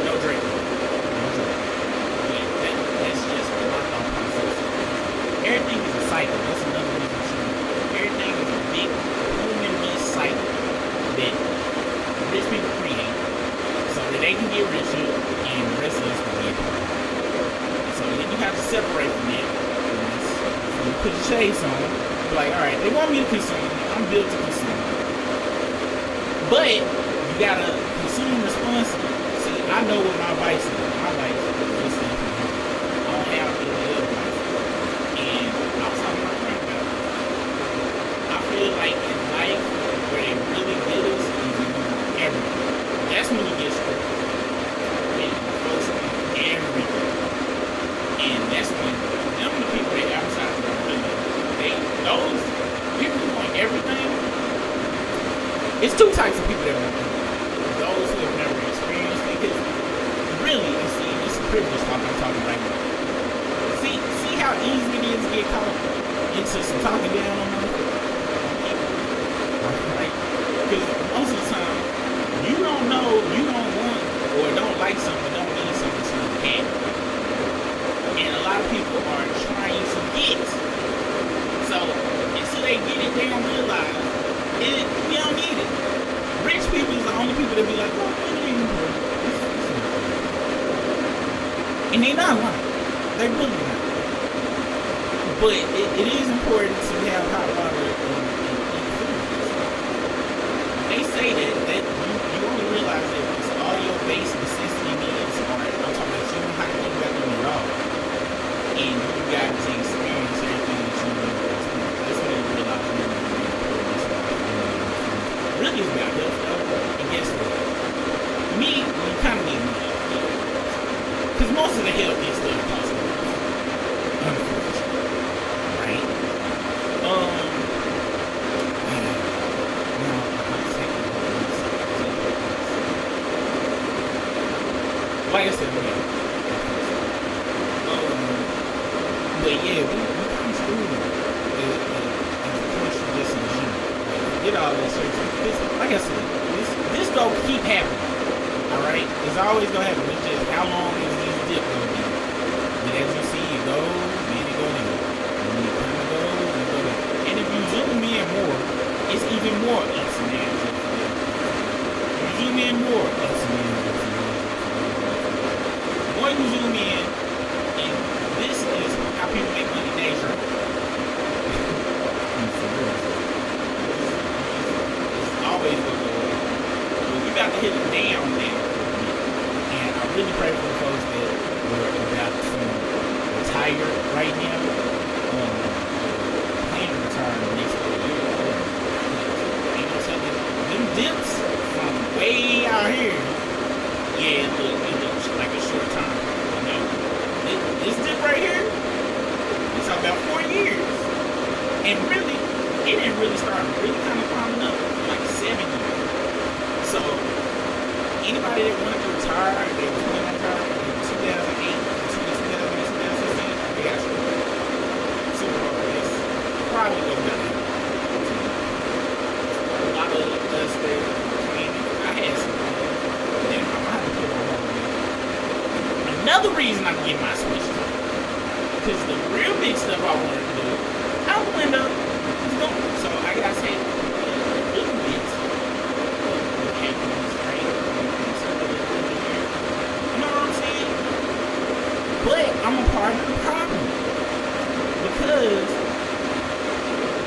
no Drake. No Drake. But that's just my thought process. Everything is a cycle. That's another reason too. Everything is a big human cycle that rich people create so that they can get richer and the rest of us can get poor. So then you have to separate from that. You put your shades on, like, alright, they want me to consume, I'm built to consume. But you gotta consume responsibly. See, I know what my vice is. My vice is listening to me. I don't have any other vice. And I was talking to my friend about it. I feel like in life, where they really get us is in everything. That's when you get screwed. And folks want everything. And that's when them the people that advertise those people who want everything. It's two types of people that want everything. Those who have never experienced it, because really, you see, it's a privilege talk I'm talking right now. See how easy it is to get caught into some talking down on them people? Right? Because most of the time, you don't know, you don't want, or don't like something, don't need something to get. And a lot of people are trying to get. So, until they get it, they don't realize we don't need it. Rich people is the only people that be like, oh, it ain't important. And they not lying. They really not. But it is important to have hot water and food. They say that you only realize that it's all your base necessity needs are, I'm talking about you don't have to think about them at all. And you got to experience everything that you need to experience. That's when you realize really it's about health though. And guess what? Me, you kind of need money. Because most of the healthy stuff costs money. Unfortunately. Right? Like I said, but yeah, we come through as a country just in general. Get all this shit. Like I said, this don't keep happening. Alright? It's always gonna happen. It's just how long is this dip gonna be? But as you see it go, then it go down. And when it kind of goes, it go down. And if you zoom in more, it's even more ups and downs. You zoom in more ups and downs. The more you zoom in, and this is how people make money day trade. It's always gonna go away. But we got to hit it down there. And I really pray for the folks that were about to retire right now. Plan to retire next year. Ain't no telling them dips from way out here. Yeah, it looks like a short time. You know, this dip right here, it's about 4 years. And really, it didn't really start really kind of climbing up for like 7 years. So, anybody that wanted to retire, they were planning on retiring in 2008, 2016, they got screwed. Super hard. It's probably going to happen. A lot of us there, I had some. Then I'm going to have to put on hold. Another reason I'm getting my Switch is because the real big stuff I wanted to do out the window is gone. So I got to say, little bits of happiness, right? You know what I'm saying? But I'm a part of the problem. Because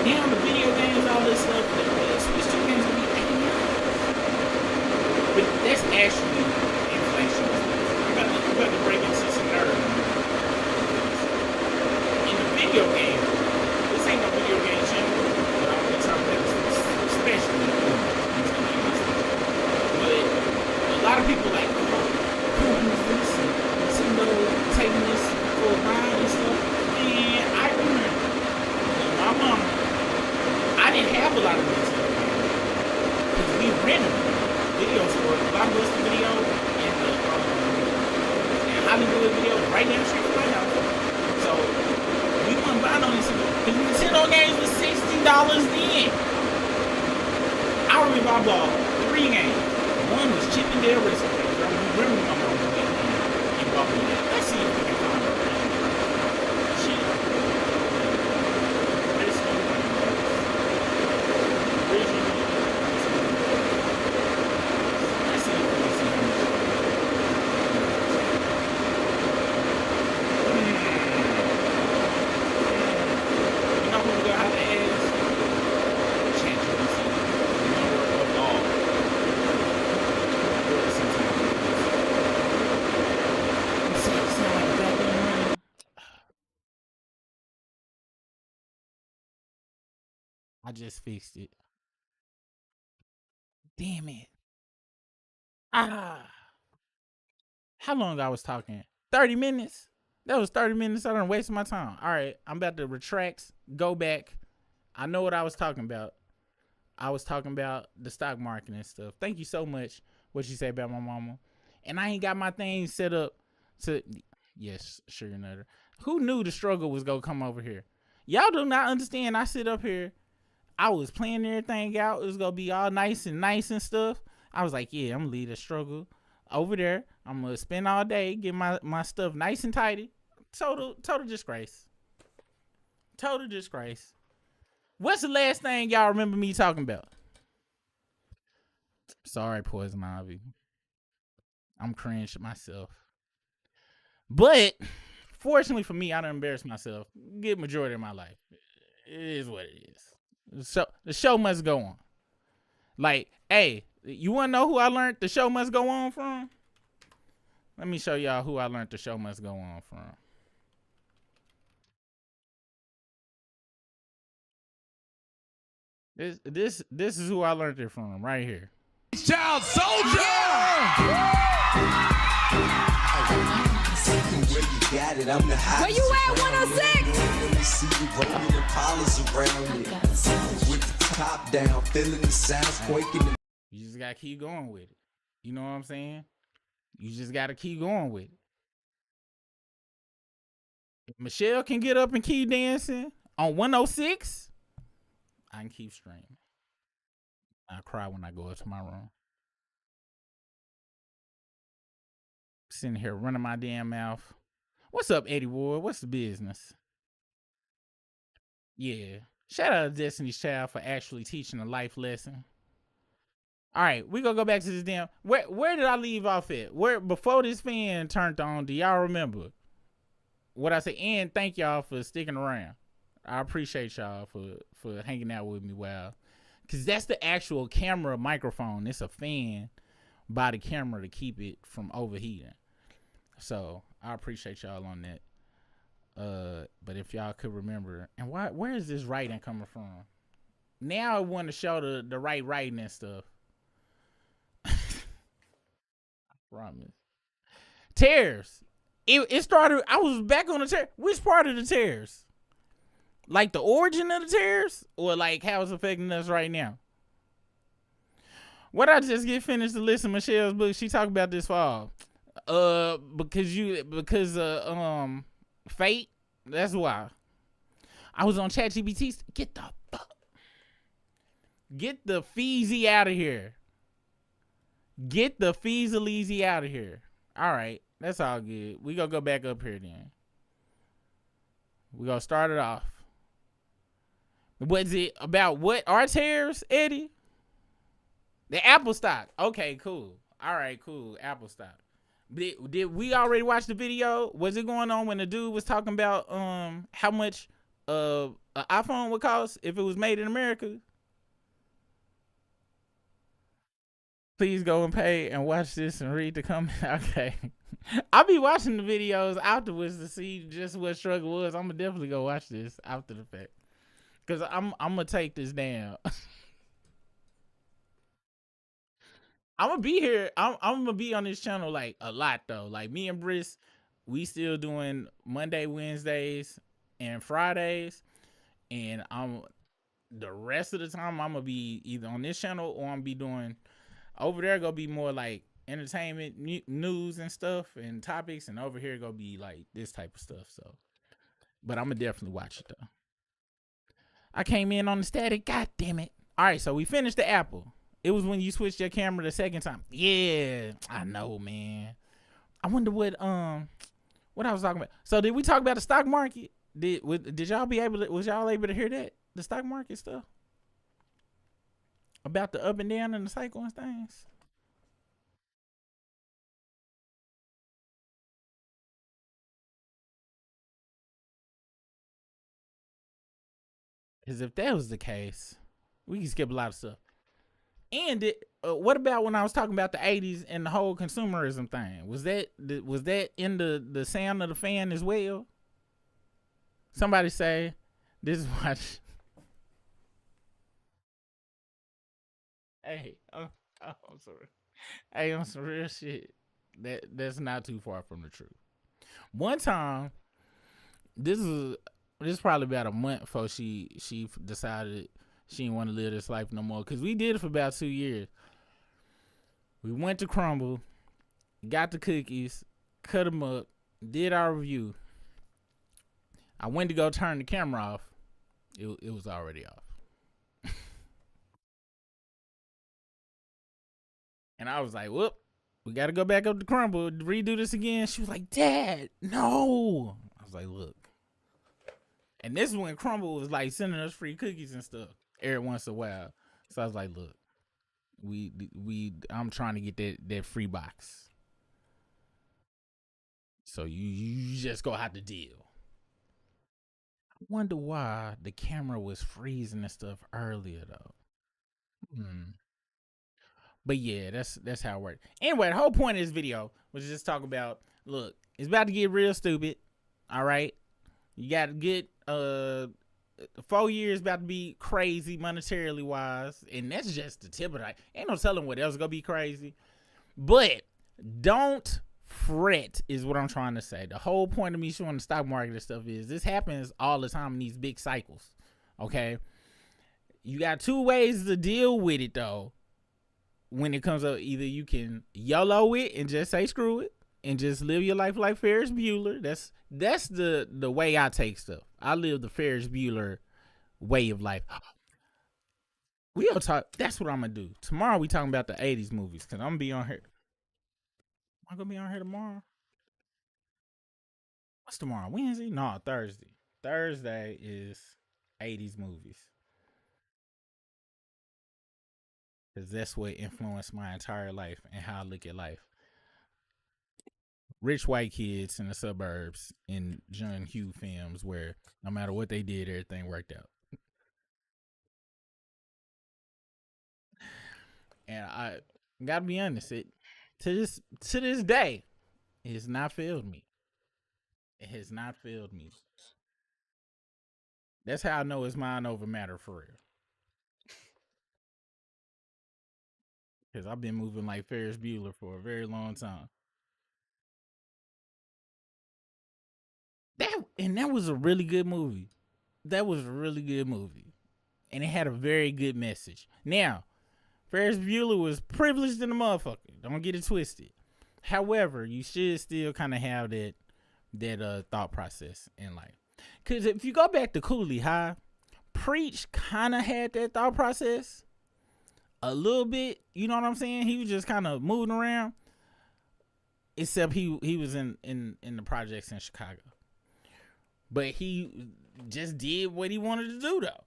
now the video games, all this stuff, the Switch 2 games will be $80. But that's actually inflation. We're about to break into some nerve. around and stuff. And I remember my mama, I didn't have a lot of this stuff because we rented video store, Blockbuster Video, and the Hollywood Video right down the street from my house. So we wasn't buying on this because Nintendo games was $60 then. I remember I bought 3 games. One was Chip and Dale Racing. I remember my mom went and bought me that. Let's see if we can find it. Shit. Racing games. Originally. Let's see if we can see how much. You know who we gonna have to ask? ChatGPT. The number of all. Sound like a goddamn money. I just fixed it. Damn it. Ah. How long I was talking? 30 minutes? That was 30 minutes. I done wasted my time. All right. I'm about to retract, go back. I know what I was talking about. I was talking about the stock market and stuff. Thank you so much. What you say about my mama. And I ain't got my thing set up to, yes, sugar nutter. Who knew the struggle was going to come over here? Y'all do not understand. I sit up here. I was planning everything out. It was going to be all nice and stuff. I was like, yeah, I'm going to leave the struggle over there. I'm going to spend all day, get my stuff nice and tidy. Total disgrace. Total disgrace. What's the last thing y'all remember me talking about? Sorry, Poison Ivy. I'm cringed myself. But fortunately for me, I don't embarrass myself. Good majority of my life. It is what it is. So the show must go on. Like, hey, you want to know who I learned the show must go on from? Let me show y'all who I learned the show must go on from. This is who I learned it from right here. Child soldier! Where you at, 106? See you rolling the polars around it. With the top down, feeling the sounds quaking. You just gotta keep going with it. You know what I'm saying? You just gotta keep going with it. If Michelle can get up and keep dancing on 106, I can keep streaming. I cry when I go up to my room. Sitting here running my damn mouth. What's up, Eddie Ward? What's the business? Yeah. Shout out to Destiny's Child for actually teaching a life lesson. All right, we gonna go back to this damn. Where did I leave off at? Where before this fan turned on? Do y'all remember what I said? And thank y'all for sticking around. I appreciate y'all for hanging out with me. Wow, because that's the actual camera microphone. It's a fan by the camera to keep it from overheating. So I appreciate y'all on that. But if y'all could remember, and where is this writing coming from? Now I want to show the right writing and stuff. I promise. Tariffs. It started. I was back on the tariffs. Which part of the tariffs? Like the origin of the tariffs, or like how it's affecting us right now? What I just get finished to listen to Michelle's book. She talked about this fall. Because fate. That's why. I was on ChatGPT. Get the feezy out of here. Get the feasaleezy out of here. All right, that's all good. We gonna go back up here then. We gonna start it off. Was it about what are tariffs, Eddie? The Apple stock. Okay, cool. All right, cool. Apple stock. Did we already watch the video? Was it going on when the dude was talking about how much an iPhone would cost if it was made in America? Please go and pay and watch this and read the comment. Okay. I'll be watching the videos afterwards to see just what struggle was. I'm gonna definitely go watch this after the fact. Cause I'm gonna take this down. I'm gonna be here. I'm gonna be on this channel like a lot though. Like me and Briss, we still doing Monday, Wednesdays, and Fridays, and I'm the rest of the time I'm gonna be either on this channel or I'm gonna be doing over there. Gonna be more like entertainment, news, and stuff, and topics, and over here gonna be like this type of stuff. So, but I'm gonna definitely watch it though. I came in on the static. God damn it! All right, so we finished the Apple. It was when you switched your camera the second time. Yeah, I know, man. I wonder what I was talking about. So did we talk about the stock market? Did y'all was y'all able to hear that? The stock market stuff? About the up and down and the cycle and things? Because if that was the case, we can skip a lot of stuff. And what about when I was talking about the 80s and the whole consumerism thing? Was that in the sound of the fan as well? Somebody say, this is what. Hey, I'm sorry. Hey, on some real shit. That's not too far from the truth. One time, this is probably about a month before she decided she didn't want to live this life no more. Cause we did it for about 2 years. We went to Crumble, got the cookies, cut them up, did our review. I went to go turn the camera off. It was already off. And I was like, whoop, we got to go back up to Crumble, redo this again. She was like, Dad, no. I was like, look. And this is when Crumble was like sending us free cookies and stuff every once in a while. So I was like, look, I'm trying to get that free box. So you just go have to deal. I wonder why the camera was freezing and stuff earlier though. But yeah, that's how it works. Anyway, the whole point of this video was just talk about, look, it's about to get real stupid. All right. You got to get 4 years about to be crazy monetarily wise. And that's just the tip of it. Ain't no telling what else is gonna be crazy. But don't fret is what I'm trying to say. The whole point of me showing the stock market and stuff is this happens all the time in these big cycles. Okay. You got two ways to deal with it though. When it comes up, either you can YOLO it and just say screw it and just live your life like Ferris Bueller. That's the way I take stuff. I live the Ferris Bueller way of life. We gonna talk. That's what I'm gonna do tomorrow. We talking about the '80s movies because I'm gonna be on here. Am I gonna be on here tomorrow? What's tomorrow? Wednesday? No, Thursday. Thursday is '80s movies because that's what influenced my entire life and how I look at life. Rich white kids in the suburbs in John Hugh films where no matter what they did, everything worked out. And I gotta be honest, to this day, it has not failed me. It has not failed me. That's how I know it's mind over matter for real. Because I've been moving like Ferris Bueller for a very long time. That was a really good movie. That was a really good movie. And it had a very good message. Now, Ferris Bueller was privileged in the motherfucker. Don't get it twisted. However, you should still kind of have that thought process in life. Because if you go back to Cooley High, Preach kind of had that thought process a little bit. You know what I'm saying? He was just kind of moving around. Except he was in the projects in Chicago. But he just did what he wanted to do, though.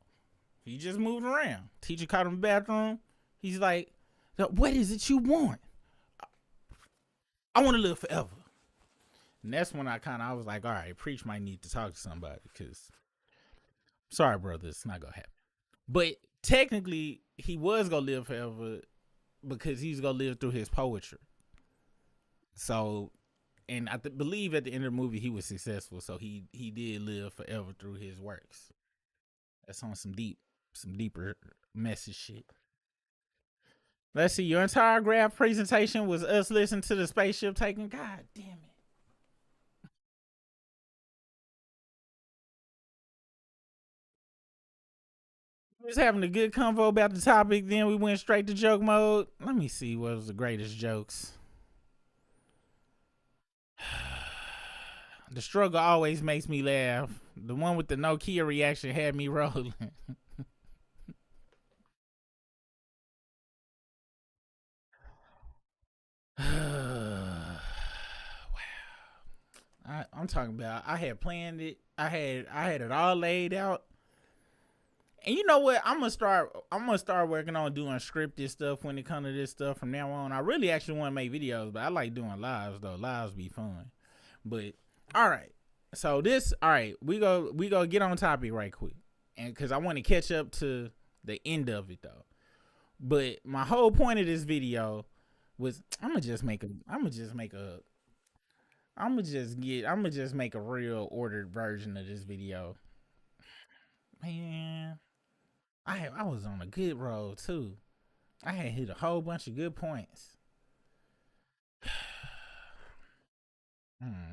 He just moved around. Teacher caught him in the bathroom. He's like, what is it you want? I want to live forever. And that's when I was like, all right, Preach might need to talk to somebody because, sorry, brother, it's not going to happen. But technically, he was going to live forever because he's going to live through his poetry. So, and I believe at the end of the movie, he was successful. So he did live forever through his works. That's on some deeper message shit. Let's see. Your entire graph presentation was us listening to the spaceship taking. God damn it. We was having a good convo about the topic, then we went straight to joke mode. Let me see what was the greatest jokes. The struggle always makes me laugh. The one with the Nokia reaction had me rolling. Wow. I'm talking about I had planned it. I had it all laid out. And you know what? I'm gonna start working on doing scripted stuff when it comes to this stuff from now on. I really actually want to make videos, but I like doing lives though. Lives be fun. But all right. So we go get on topic right quick. And cuz I want to catch up to the end of it though. But my whole point of this video was I'm gonna just make a real ordered version of this video. Man, I was on a good road too. I had hit a whole bunch of good points.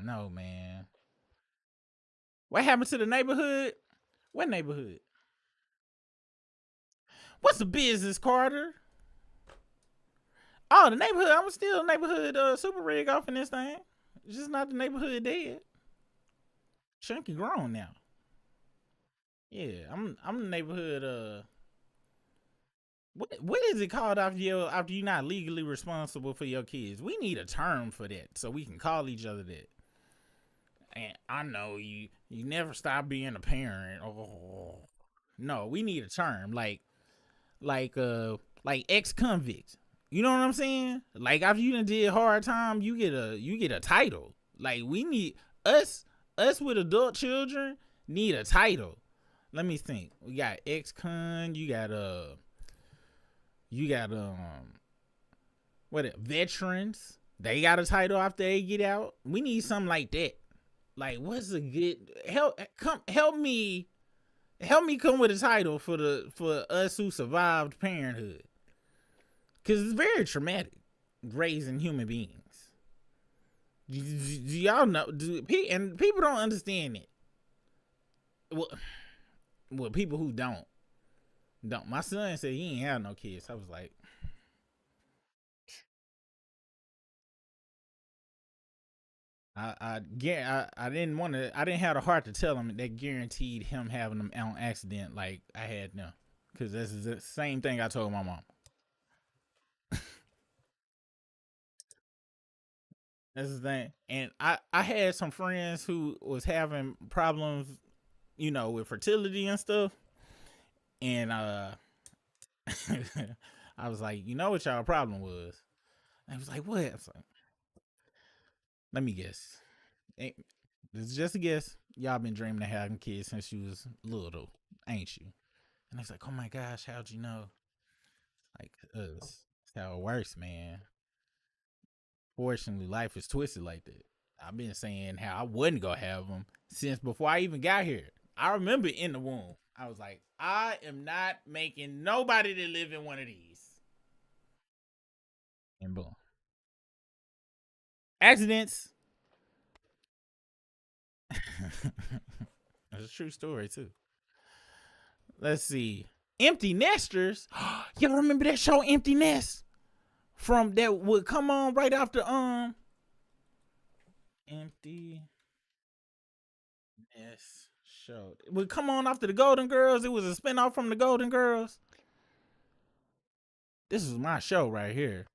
No, man. What happened to the neighborhood? What neighborhood? What's the business, Carter? Oh, the neighborhood. I'm still neighborhood super rig off in this thing. It's just not the neighborhood dead. Chunky grown now. Yeah, I'm the neighborhood. What is it called after you're not legally responsible for your kids? We need a term for that so we can call each other that. And I know you never stop being a parent. Oh no, we need a term like ex-convict. You know what I'm saying? Like after you done did hard time, you get a title. Like we need us with adult children need a title. Let me think. We got ex-con, you got veterans. They got a title after they get out. We need something like that. Like what's a good help me come with a title for us who survived parenthood. Cause it's very traumatic raising human beings. Do y'all know? And people don't understand it. Well, people who don't. My son said he ain't have no kids. I was like, I didn't have the heart to tell him that guaranteed him having them on accident like I had them. Cause this is the same thing I told my mom. That's the thing. And I had some friends who was having problems, with fertility and stuff. And I was like, you know what y'all problem was? I was like, what? I was like, let me guess. This is just a guess. Y'all been dreaming of having kids since you was little, ain't you? And I was like, oh my gosh, how'd you know? Like, that's how it works, man. Fortunately, life is twisted like that. I've been saying how I wasn't gonna have them since before I even got here. I remember in the womb, I was like, I am not making nobody to live in one of these. And boom. Accidents. That's a true story too. Let's see. Empty Nesters. Y'all remember that show Empty Nest? From that would come on right after Empty Nest show. It would come on after the Golden Girls. It was a spinoff from the Golden Girls. This is my show right here.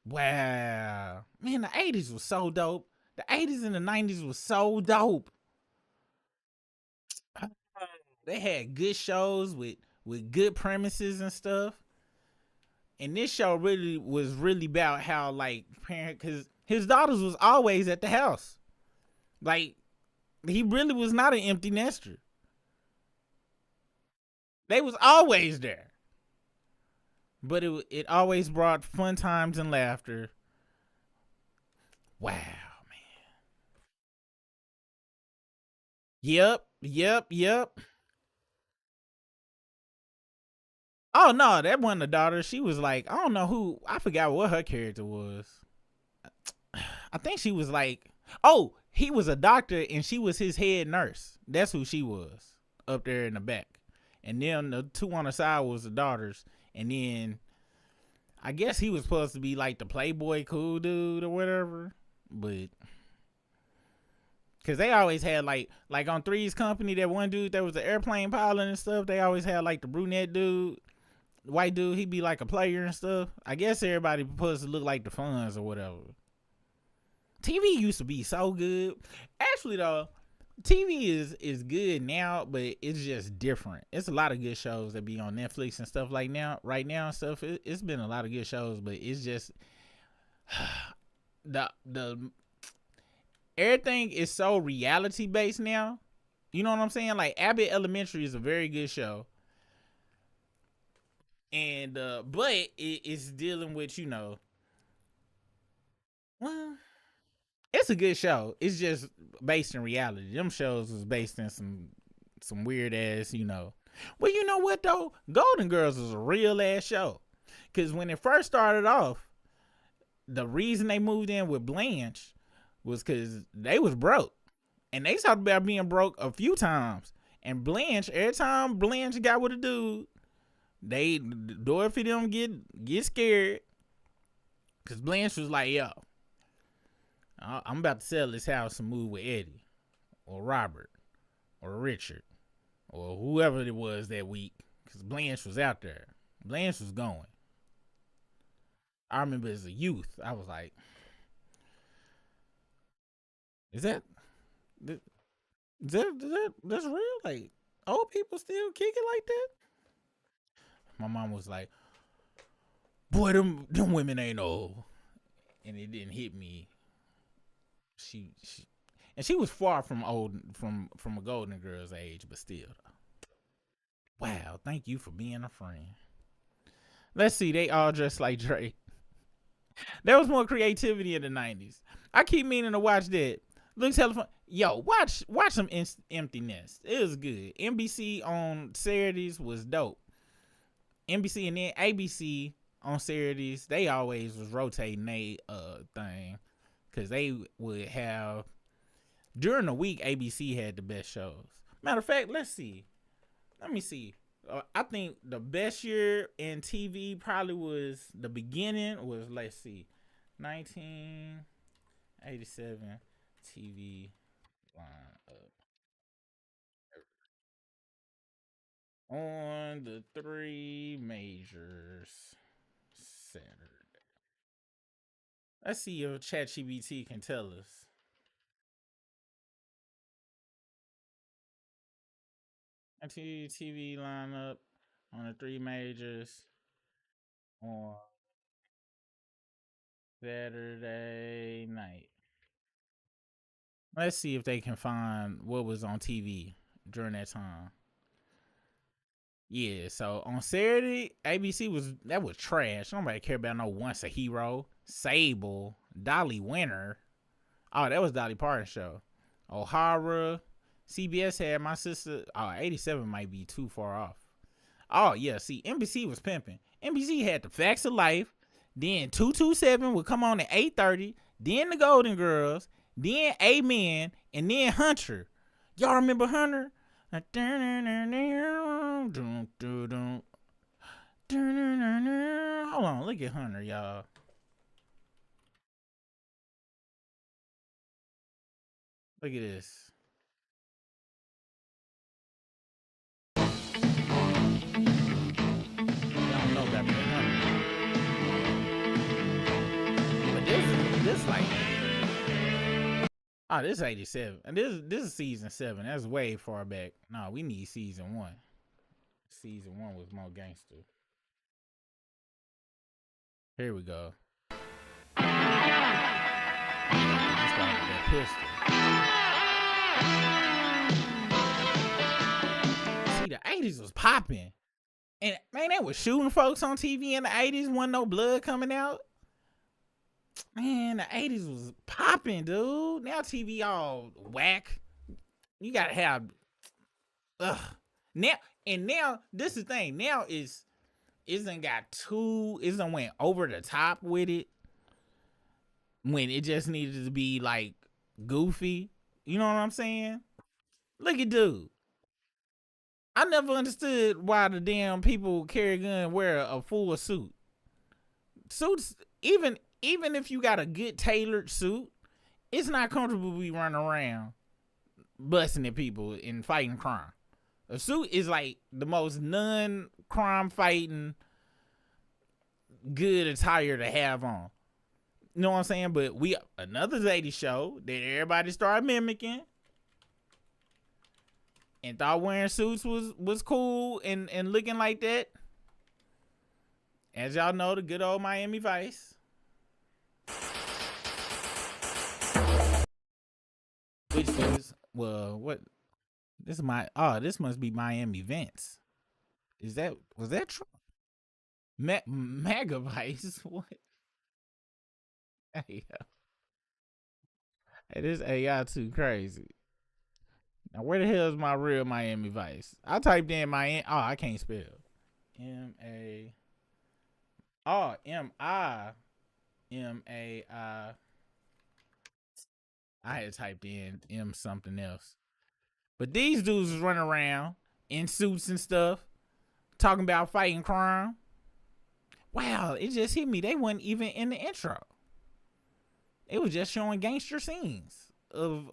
Wow. Man, the 80s was so dope. The 80s and the 90s was so dope. They had good shows with good premises and stuff. And this show was really about how like parent, cause his daughters was always at the house. Like he really was not an empty nester. They was always there. But it always brought fun times and laughter. Wow, man. Yep. Oh no, that wasn't the daughter. She was like, I don't know who. I forgot what her character was. I think she was like, oh, he was a doctor and she was his head nurse. That's who she was up there in the back. and then the two on the side was the daughters, and then I guess he was supposed to be like the playboy cool dude or whatever, but because they always had like on Three's Company, that one dude that was the airplane pilot and stuff, they always had like the brunette dude, white dude, he'd be like a player and stuff. I guess everybody supposed to look like the Fonz or whatever. TV used to be so good. Actually though, TV is good now, but it's just different. It's a lot of good shows that be on Netflix and stuff like now, right now and stuff. It's been a lot of good shows, but it's just the everything is so reality based now. You know what I'm saying? Like Abbott Elementary is a very good show, and but it's dealing with, you know, well, it's a good show. It's just based in reality. Them shows was based in some weird ass, you know. Well, you know what though? Golden Girls was a real ass show. Cause when it first started off, the reason they moved in with Blanche was cause they was broke. And they talked about being broke a few times. And Blanche, every time Blanche got with a dude, Dorothy them get scared. Cause Blanche was like, yo, I'm about to sell this house and move with Eddie or Robert or Richard or whoever it was that week, because Blanche was out there. Blanche was going. I remember as a youth, I was like, is that that's real? Like, old people still kick it like that? My mom was like, boy, them women ain't old. And it didn't hit me. She and she was far from old, from a Golden Girl's age, but still. Wow, thank you for being a friend. Let's see, they all dressed like Drake. There was more creativity in the 90s. I keep meaning to watch that. Looks hella fun. Yo, watch some Empty Nest. It was good. NBC on Saturdays was dope. NBC and then ABC on Saturdays, they always was rotating they thing, because they would have, during the week, ABC had the best shows. Matter of fact, let me see. I think the best year in TV probably was the beginning was, let's see, 1987 TV line up on the three majors Saturday. Let's see if ChatGPT can tell us. TV lineup on the three majors on Saturday night. Let's see if they can find what was on TV during that time. Yeah, so on Saturday, ABC was trash. Nobody cared about no Once a Hero, Sable, Dolly Winter. Oh, that was Dolly Parton's show. O'Hara. CBS had My Sister. Oh, 87 might be too far off. Oh, yeah, see, NBC was pimping. NBC had The Facts of Life. Then 227 would come on at 8:30. Then The Golden Girls. Then Amen. And then Hunter. Y'all remember Hunter? Hold on, look at Hunter, y'all. Look at this. Y'all don't know about that Hunter. But this like, oh, this is 87. And this is season 7. That's way far back. No, we need season 1. Season 1 was more gangster. Here we go. This guy with that pistol. See, the 80s was popping. And man, they was shooting folks on TV in the 80s. Wasn't no blood coming out. Man, the 80s was popping, dude. Now TV all whack. You gotta have, now this is the thing. Now isn't went over the top with it when it just needed to be like goofy. You know what I'm saying? Look at dude. I never understood why the damn people who carry a gun wear a full suit. Suits, even if you got a good tailored suit, it's not comfortable to be running around busting at people and fighting crime. A suit is like the most non-crime fighting good attire to have on. You know what I'm saying? But another lady show that everybody started mimicking and thought wearing suits was cool and looking like that. As y'all know, the good old Miami Vice. Which is, well, what? This must be Miami Vince. Was that true? MAGA Vice? What? Hey, this AI too crazy. Now, where the hell is my real Miami Vice? I typed in Miami. Oh, I can't spell. M-A. Oh, M-I-M-A-I. I had typed in M something else. But these dudes was running around in suits and stuff, talking about fighting crime. Wow, it just hit me. They weren't even in the intro. It was just showing gangster scenes of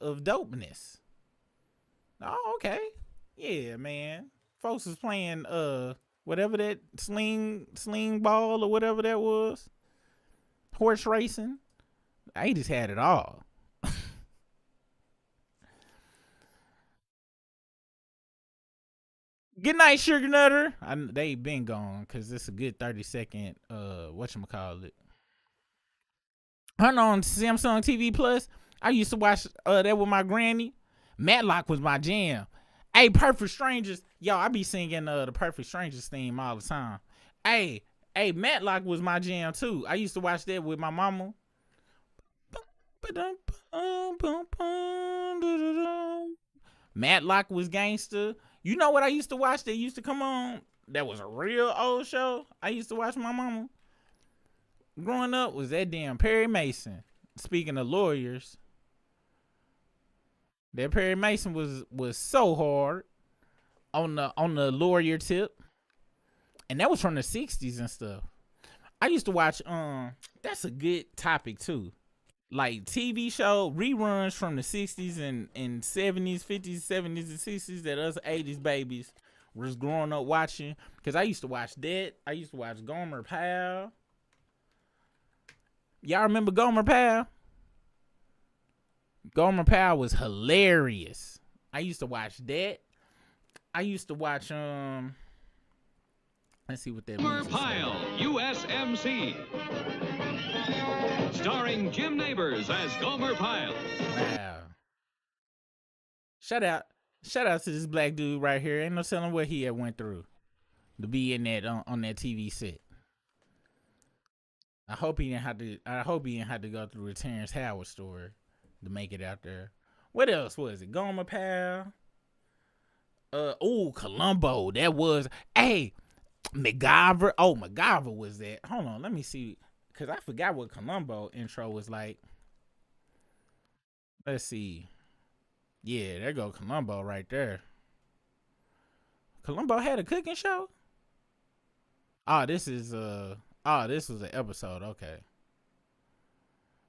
dopeness. Oh, okay. Yeah, man. Folks was playing whatever that sling ball or whatever that was. Horse racing. I just had it all. Good night, Sugar Nutter. They been gone because it's a good 30-second whatchamacallit. On Samsung TV Plus, I used to watch that with my granny. Matlock was my jam. Hey, Perfect Strangers. Yo, I be singing the Perfect Strangers theme all the time. Hey, Matlock was my jam too. I used to watch that with my mama. Matlock was gangster. You know what I used to watch that used to come on? That was a real old show. I used to watch my mama. Growing up was that damn Perry Mason. Speaking of lawyers, that Perry Mason was so hard on the lawyer tip. And that was from the 60s and stuff. I used to watch that's a good topic too. Like TV show reruns from the 60s and 70s, 50s, 70s, and 60s that us 80s babies was growing up watching. Because I used to watch that. I used to watch Gomer Pyle. Y'all remember Gomer Pyle? Gomer Pyle was hilarious. I used to watch that. I used to watch let's see what that Gomer Pyle, USMC. Starring Jim Neighbors as Gomer Pyle. Wow. Shout out to this black dude right here. Ain't no telling what he had went through to be in that on that TV set. I hope he didn't have to go through a Terrence Howard story to make it out there. What else was it? Gomer Pyle. Columbo. That was MacGyver. Oh, MacGyver was that. Hold on, let me see. Cause I forgot what Columbo intro was like. Let's see. Yeah, there go Columbo right there. Columbo had a cooking show? This was an episode. Okay.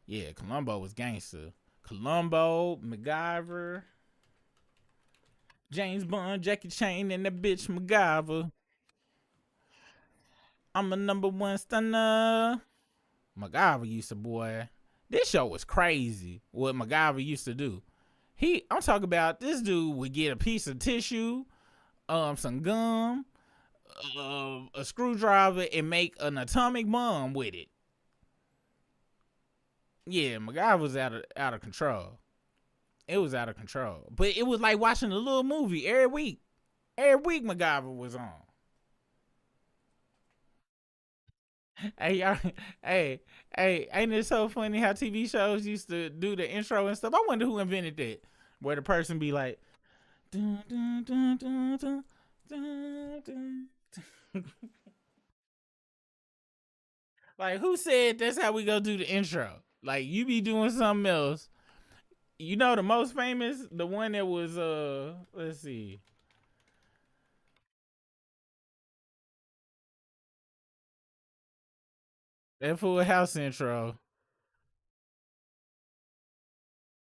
Yeah, Columbo was gangster. Columbo, MacGyver, James Bond, Jackie Chan, and that bitch MacGyver. I'm a number one stunner. MacGyver used to, boy. This show was crazy. What MacGyver used to do. I'm talking about this dude would get a piece of tissue, some gum, a screwdriver, and make an atomic bomb with it. Yeah, MacGyver was out of control. It was out of control. But it was like watching a little movie every week. Every week MacGyver was on. Hey, y'all, ain't it so funny how TV shows used to do the intro and stuff? I wonder who invented that. Where the person be like, dun, dun, dun, dun, dun, dun, dun, dun. Like, who said that's how we go do the intro? Like, you be doing something else. You know the most famous, the one that was let's see. That Full House intro.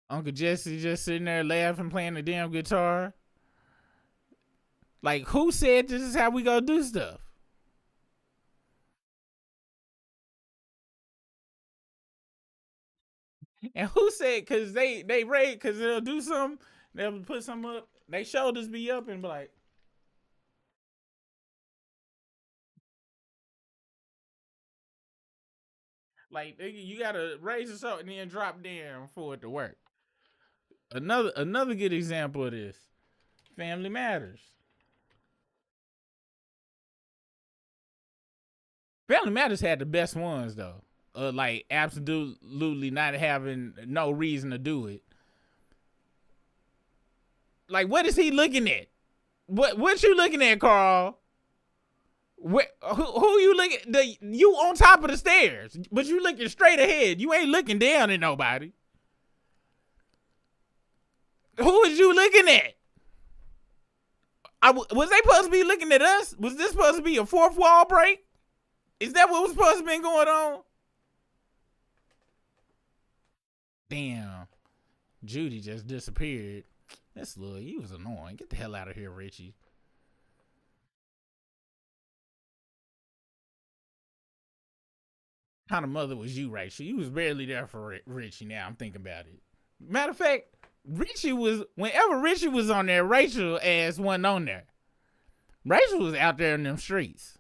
Uncle Jesse just sitting there laughing, playing the damn guitar. Like, who said this is how we gonna do stuff? And who said, because they rate, because they'll do something, they'll put something up, they shoulders be up and be like you gotta raise it up and then drop down for it to work. Another good example of this, Family Matters. Family Matters had the best ones though. Like absolutely not having no reason to do it. Like, what is he looking at? What you looking at, Carl? Who you looking? You on top of the stairs, but you looking straight ahead. You ain't looking down at nobody. Who is you looking at? Was they supposed to be looking at us? Was this supposed to be a fourth wall break? Is that what was supposed to be going on? Damn, Judy just disappeared. That's little. He was annoying. Get the hell out of here, Richie. Kind of mother was you, Rachel? You was barely there for Richie. Now I'm thinking about it. Matter of fact, Richie was, whenever Richie was on there, Rachel ass wasn't on there. Rachel was out there in them streets.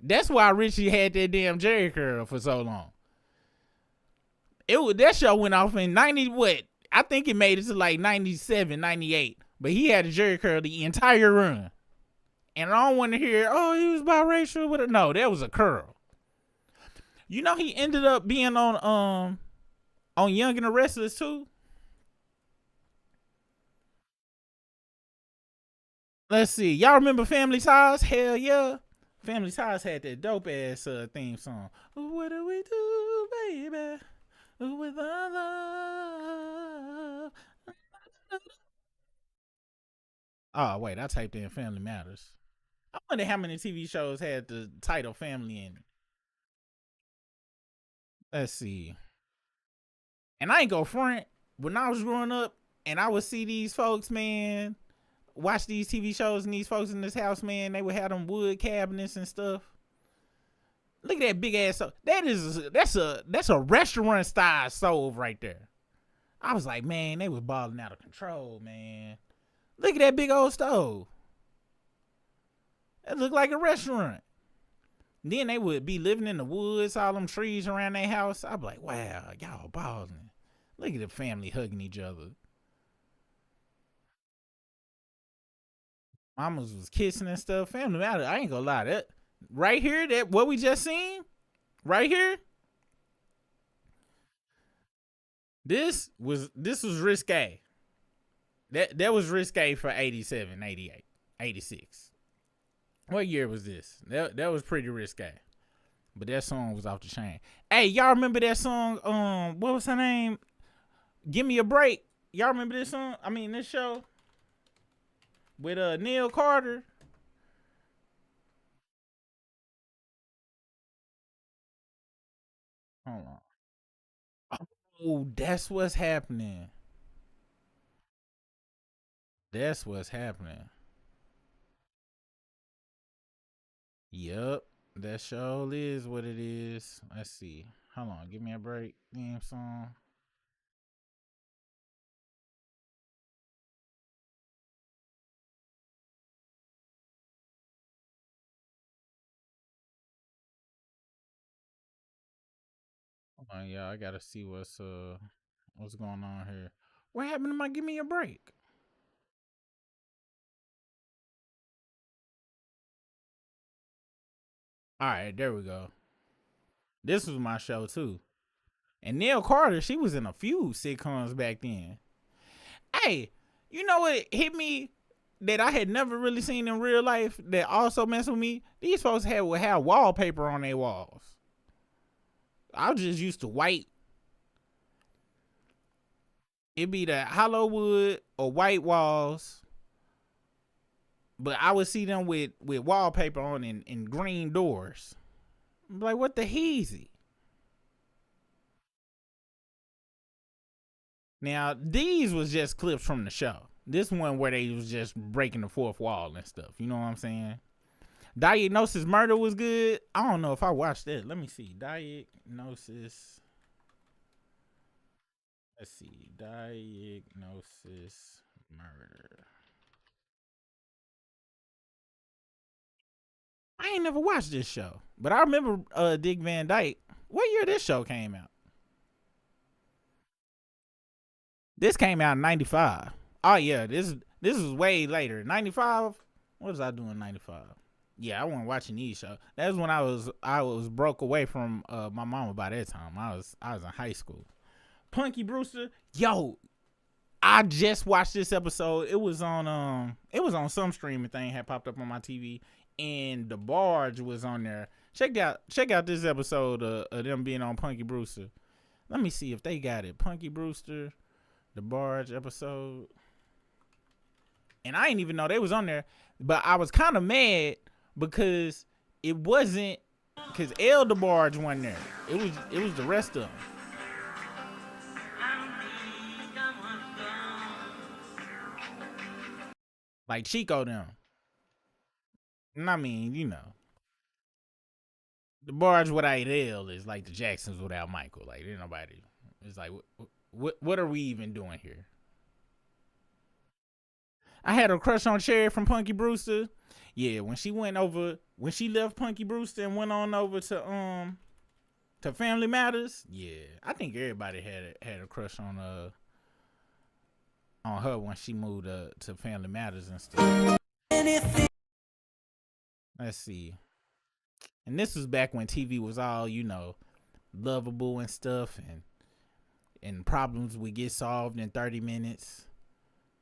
That's why Richie had that damn Jerry curl for so long. That show went off in 90 what? I think it made it to like 97, 98. But he had a Jerry curl the entire run. And I don't want to hear, oh, he was biracial with it. No, that was a curl. You know he ended up being on Young and the Restless too. Let's see. Y'all remember Family Ties? Hell yeah. Family Ties had that dope ass theme song. What do we do, baby? With our love. Oh, wait. I typed in Family Matters. I wonder how many TV shows had the title Family in it. Let's see. And I ain't go front. When I was growing up and I would see these folks, man, watch these TV shows and these folks in this house, man, they would have them wood cabinets and stuff. Look at that big ass. That's a restaurant style stove right there. I was like, man, they was balling out of control, man. Look at that big old stove. It looked like a restaurant. Then they would be living in the woods, all them trees around their house. I'd be like, wow, y'all balling. Look at the family hugging each other. Mamas was kissing and stuff. Family Matter, I ain't gonna lie. That right here, that what we just seen, right here. This was risque. That was risque for 87, 88, 86. What year was this? That was pretty risque. But that song was off the chain. Hey, y'all remember that song? What was her name? Give Me a Break. Y'all remember this song? I mean, this show with Neil Carter. Hold on. Oh, that's what's happening. That's what's happening. Yup. That show is what it is. Let's see. Hold on. Give me a break. Theme song. Hold on, y'all. I gotta see what's going on here. What happened to my Give Me a Break? All right, there we go. This was my show too. And Neil Carter, she was in a few sitcoms back then. Hey, you know what hit me that I had never really seen in real life that also messed with me? These folks would have wallpaper on their walls. I was just used to white. It'd be the hollow wood or white walls. But I would see them with wallpaper on and green doors. I'm like, what the heezy? Now these was just clips from the show. This one where they was just breaking the fourth wall and stuff. You know what I'm saying? Diagnosis Murder was good. I don't know if I watched that. Let me see. Diagnosis. Let's see. Diagnosis Murder. I ain't never watched this show, but I remember Dick Van Dyke. What year this show came out? This came out in '95. Oh yeah, this was way later. '95. What was I doing in '95? Yeah, I wasn't watching these shows. That was when I was broke away from my mama by that time. I was in high school. Punky Brewster, yo, I just watched this episode. It was on some streaming thing had popped up on my TV, and the Barge was on there. Check out this episode of them being on Punky Brewster. Let me see if they got it. Punky Brewster, the Barge episode. And I didn't even know they was on there, but I was kind of mad because it wasn't, because El DeBarge wasn't there. It was the rest of them. Like Chico them. And I mean, you know, the Barge without El is like the Jacksons without Michael. Like, there's nobody. It's like, what are we even doing here? I had a crush on Cherry from Punky Brewster. Yeah, when she left Punky Brewster and went on over to Family Matters. Yeah, I think everybody had a crush on her when she moved to Family Matters and stuff. Let's see. And this was back when TV was all, you know, lovable and stuff, and problems would get solved in 30 minutes.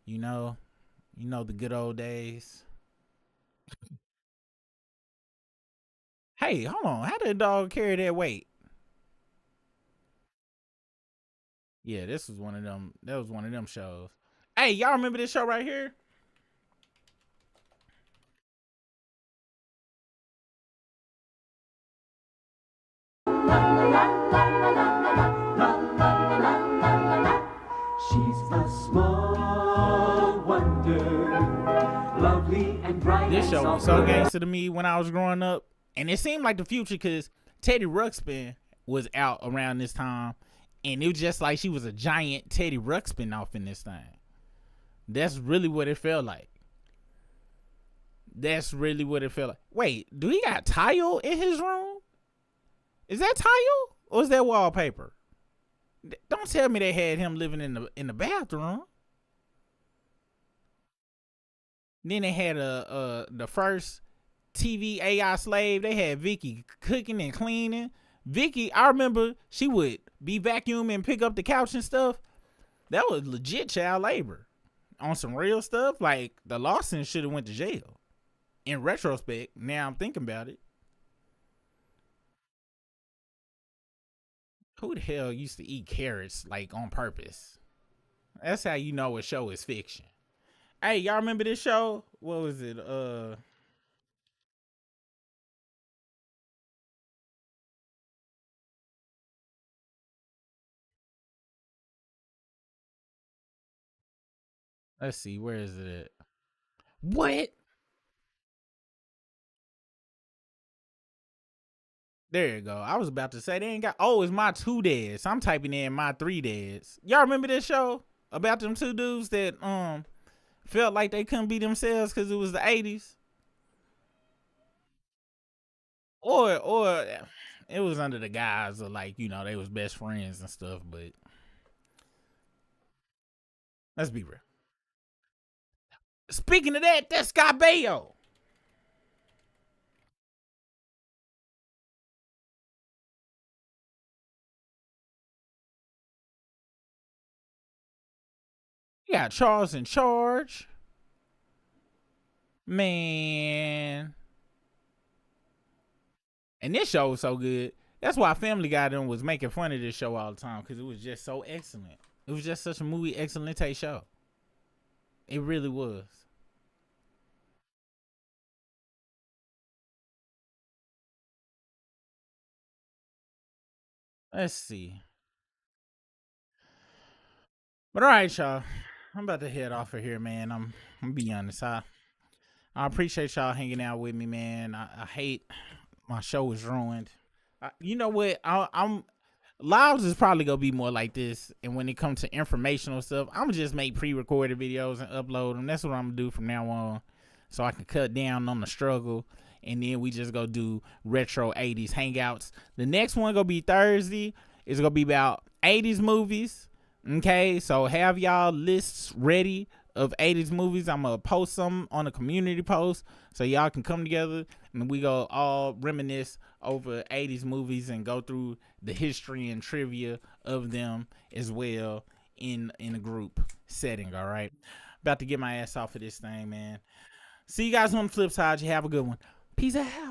You know the good old days. Hey, hold on. How did a dog carry that weight? Yeah, this was one of them. That was one of them shows. Hey, y'all remember this show right here? She's a small wonder, lovely and bright. This show was so gangster to me when I was growing up, and it seemed like the future because Teddy Ruxpin was out around this time, and it was just like she was a giant Teddy Ruxpin off in this thing. That's really what it felt like. Wait, do he got tile in his room? Is that tile or is that wallpaper? Don't tell me they had him living in the bathroom. Then they had the first TV AI slave. They had Vicky cooking and cleaning. Vicky, I remember she would be vacuuming and pick up the couch and stuff. That was legit child labor on some real stuff. Like, the Lawson should have went to jail. In retrospect, now I'm thinking about it. Who the hell used to eat carrots like on purpose? That's how you know a show is fiction. Hey, y'all remember this show? What was it? Let's see, where is it at? What? There you go. I was about to say they ain't got. Oh, it's My Two Dads. I'm typing in My Three Dads. Y'all remember this show about them two dudes that felt like they couldn't be themselves because it was the '80s, or it was under the guise of, like, you know, they was best friends and stuff. But let's be real. Speaking of that, that's Scott Baio. You got Charles in Charge. Man. And this show was so good. That's why Family Guy them was making fun of this show all the time, because it was just so excellent. It was just such a movie excellente show. It really was. Let's see. But all right, y'all. I'm about to head off of here, man. I'm gonna be honest. I appreciate y'all hanging out with me, man. I hate my show is ruined. You know what? I'm lives is probably gonna be more like this, and when it comes to informational stuff, I'm gonna just make pre-recorded videos and upload them. That's what I'm gonna do from now on, so I can cut down on the struggle. And then we just go do retro 80s hangouts. The next one gonna be Thursday. It's gonna be about 80s movies. Okay, so have y'all lists ready of 80s movies. I'm gonna post some on a community post so y'all can come together and we go all reminisce over 80s movies and go through the history and trivia of them as well in a group setting. All right, about to get my ass off of this thing, man. See you guys on the flip side. You have a good one. Peace out.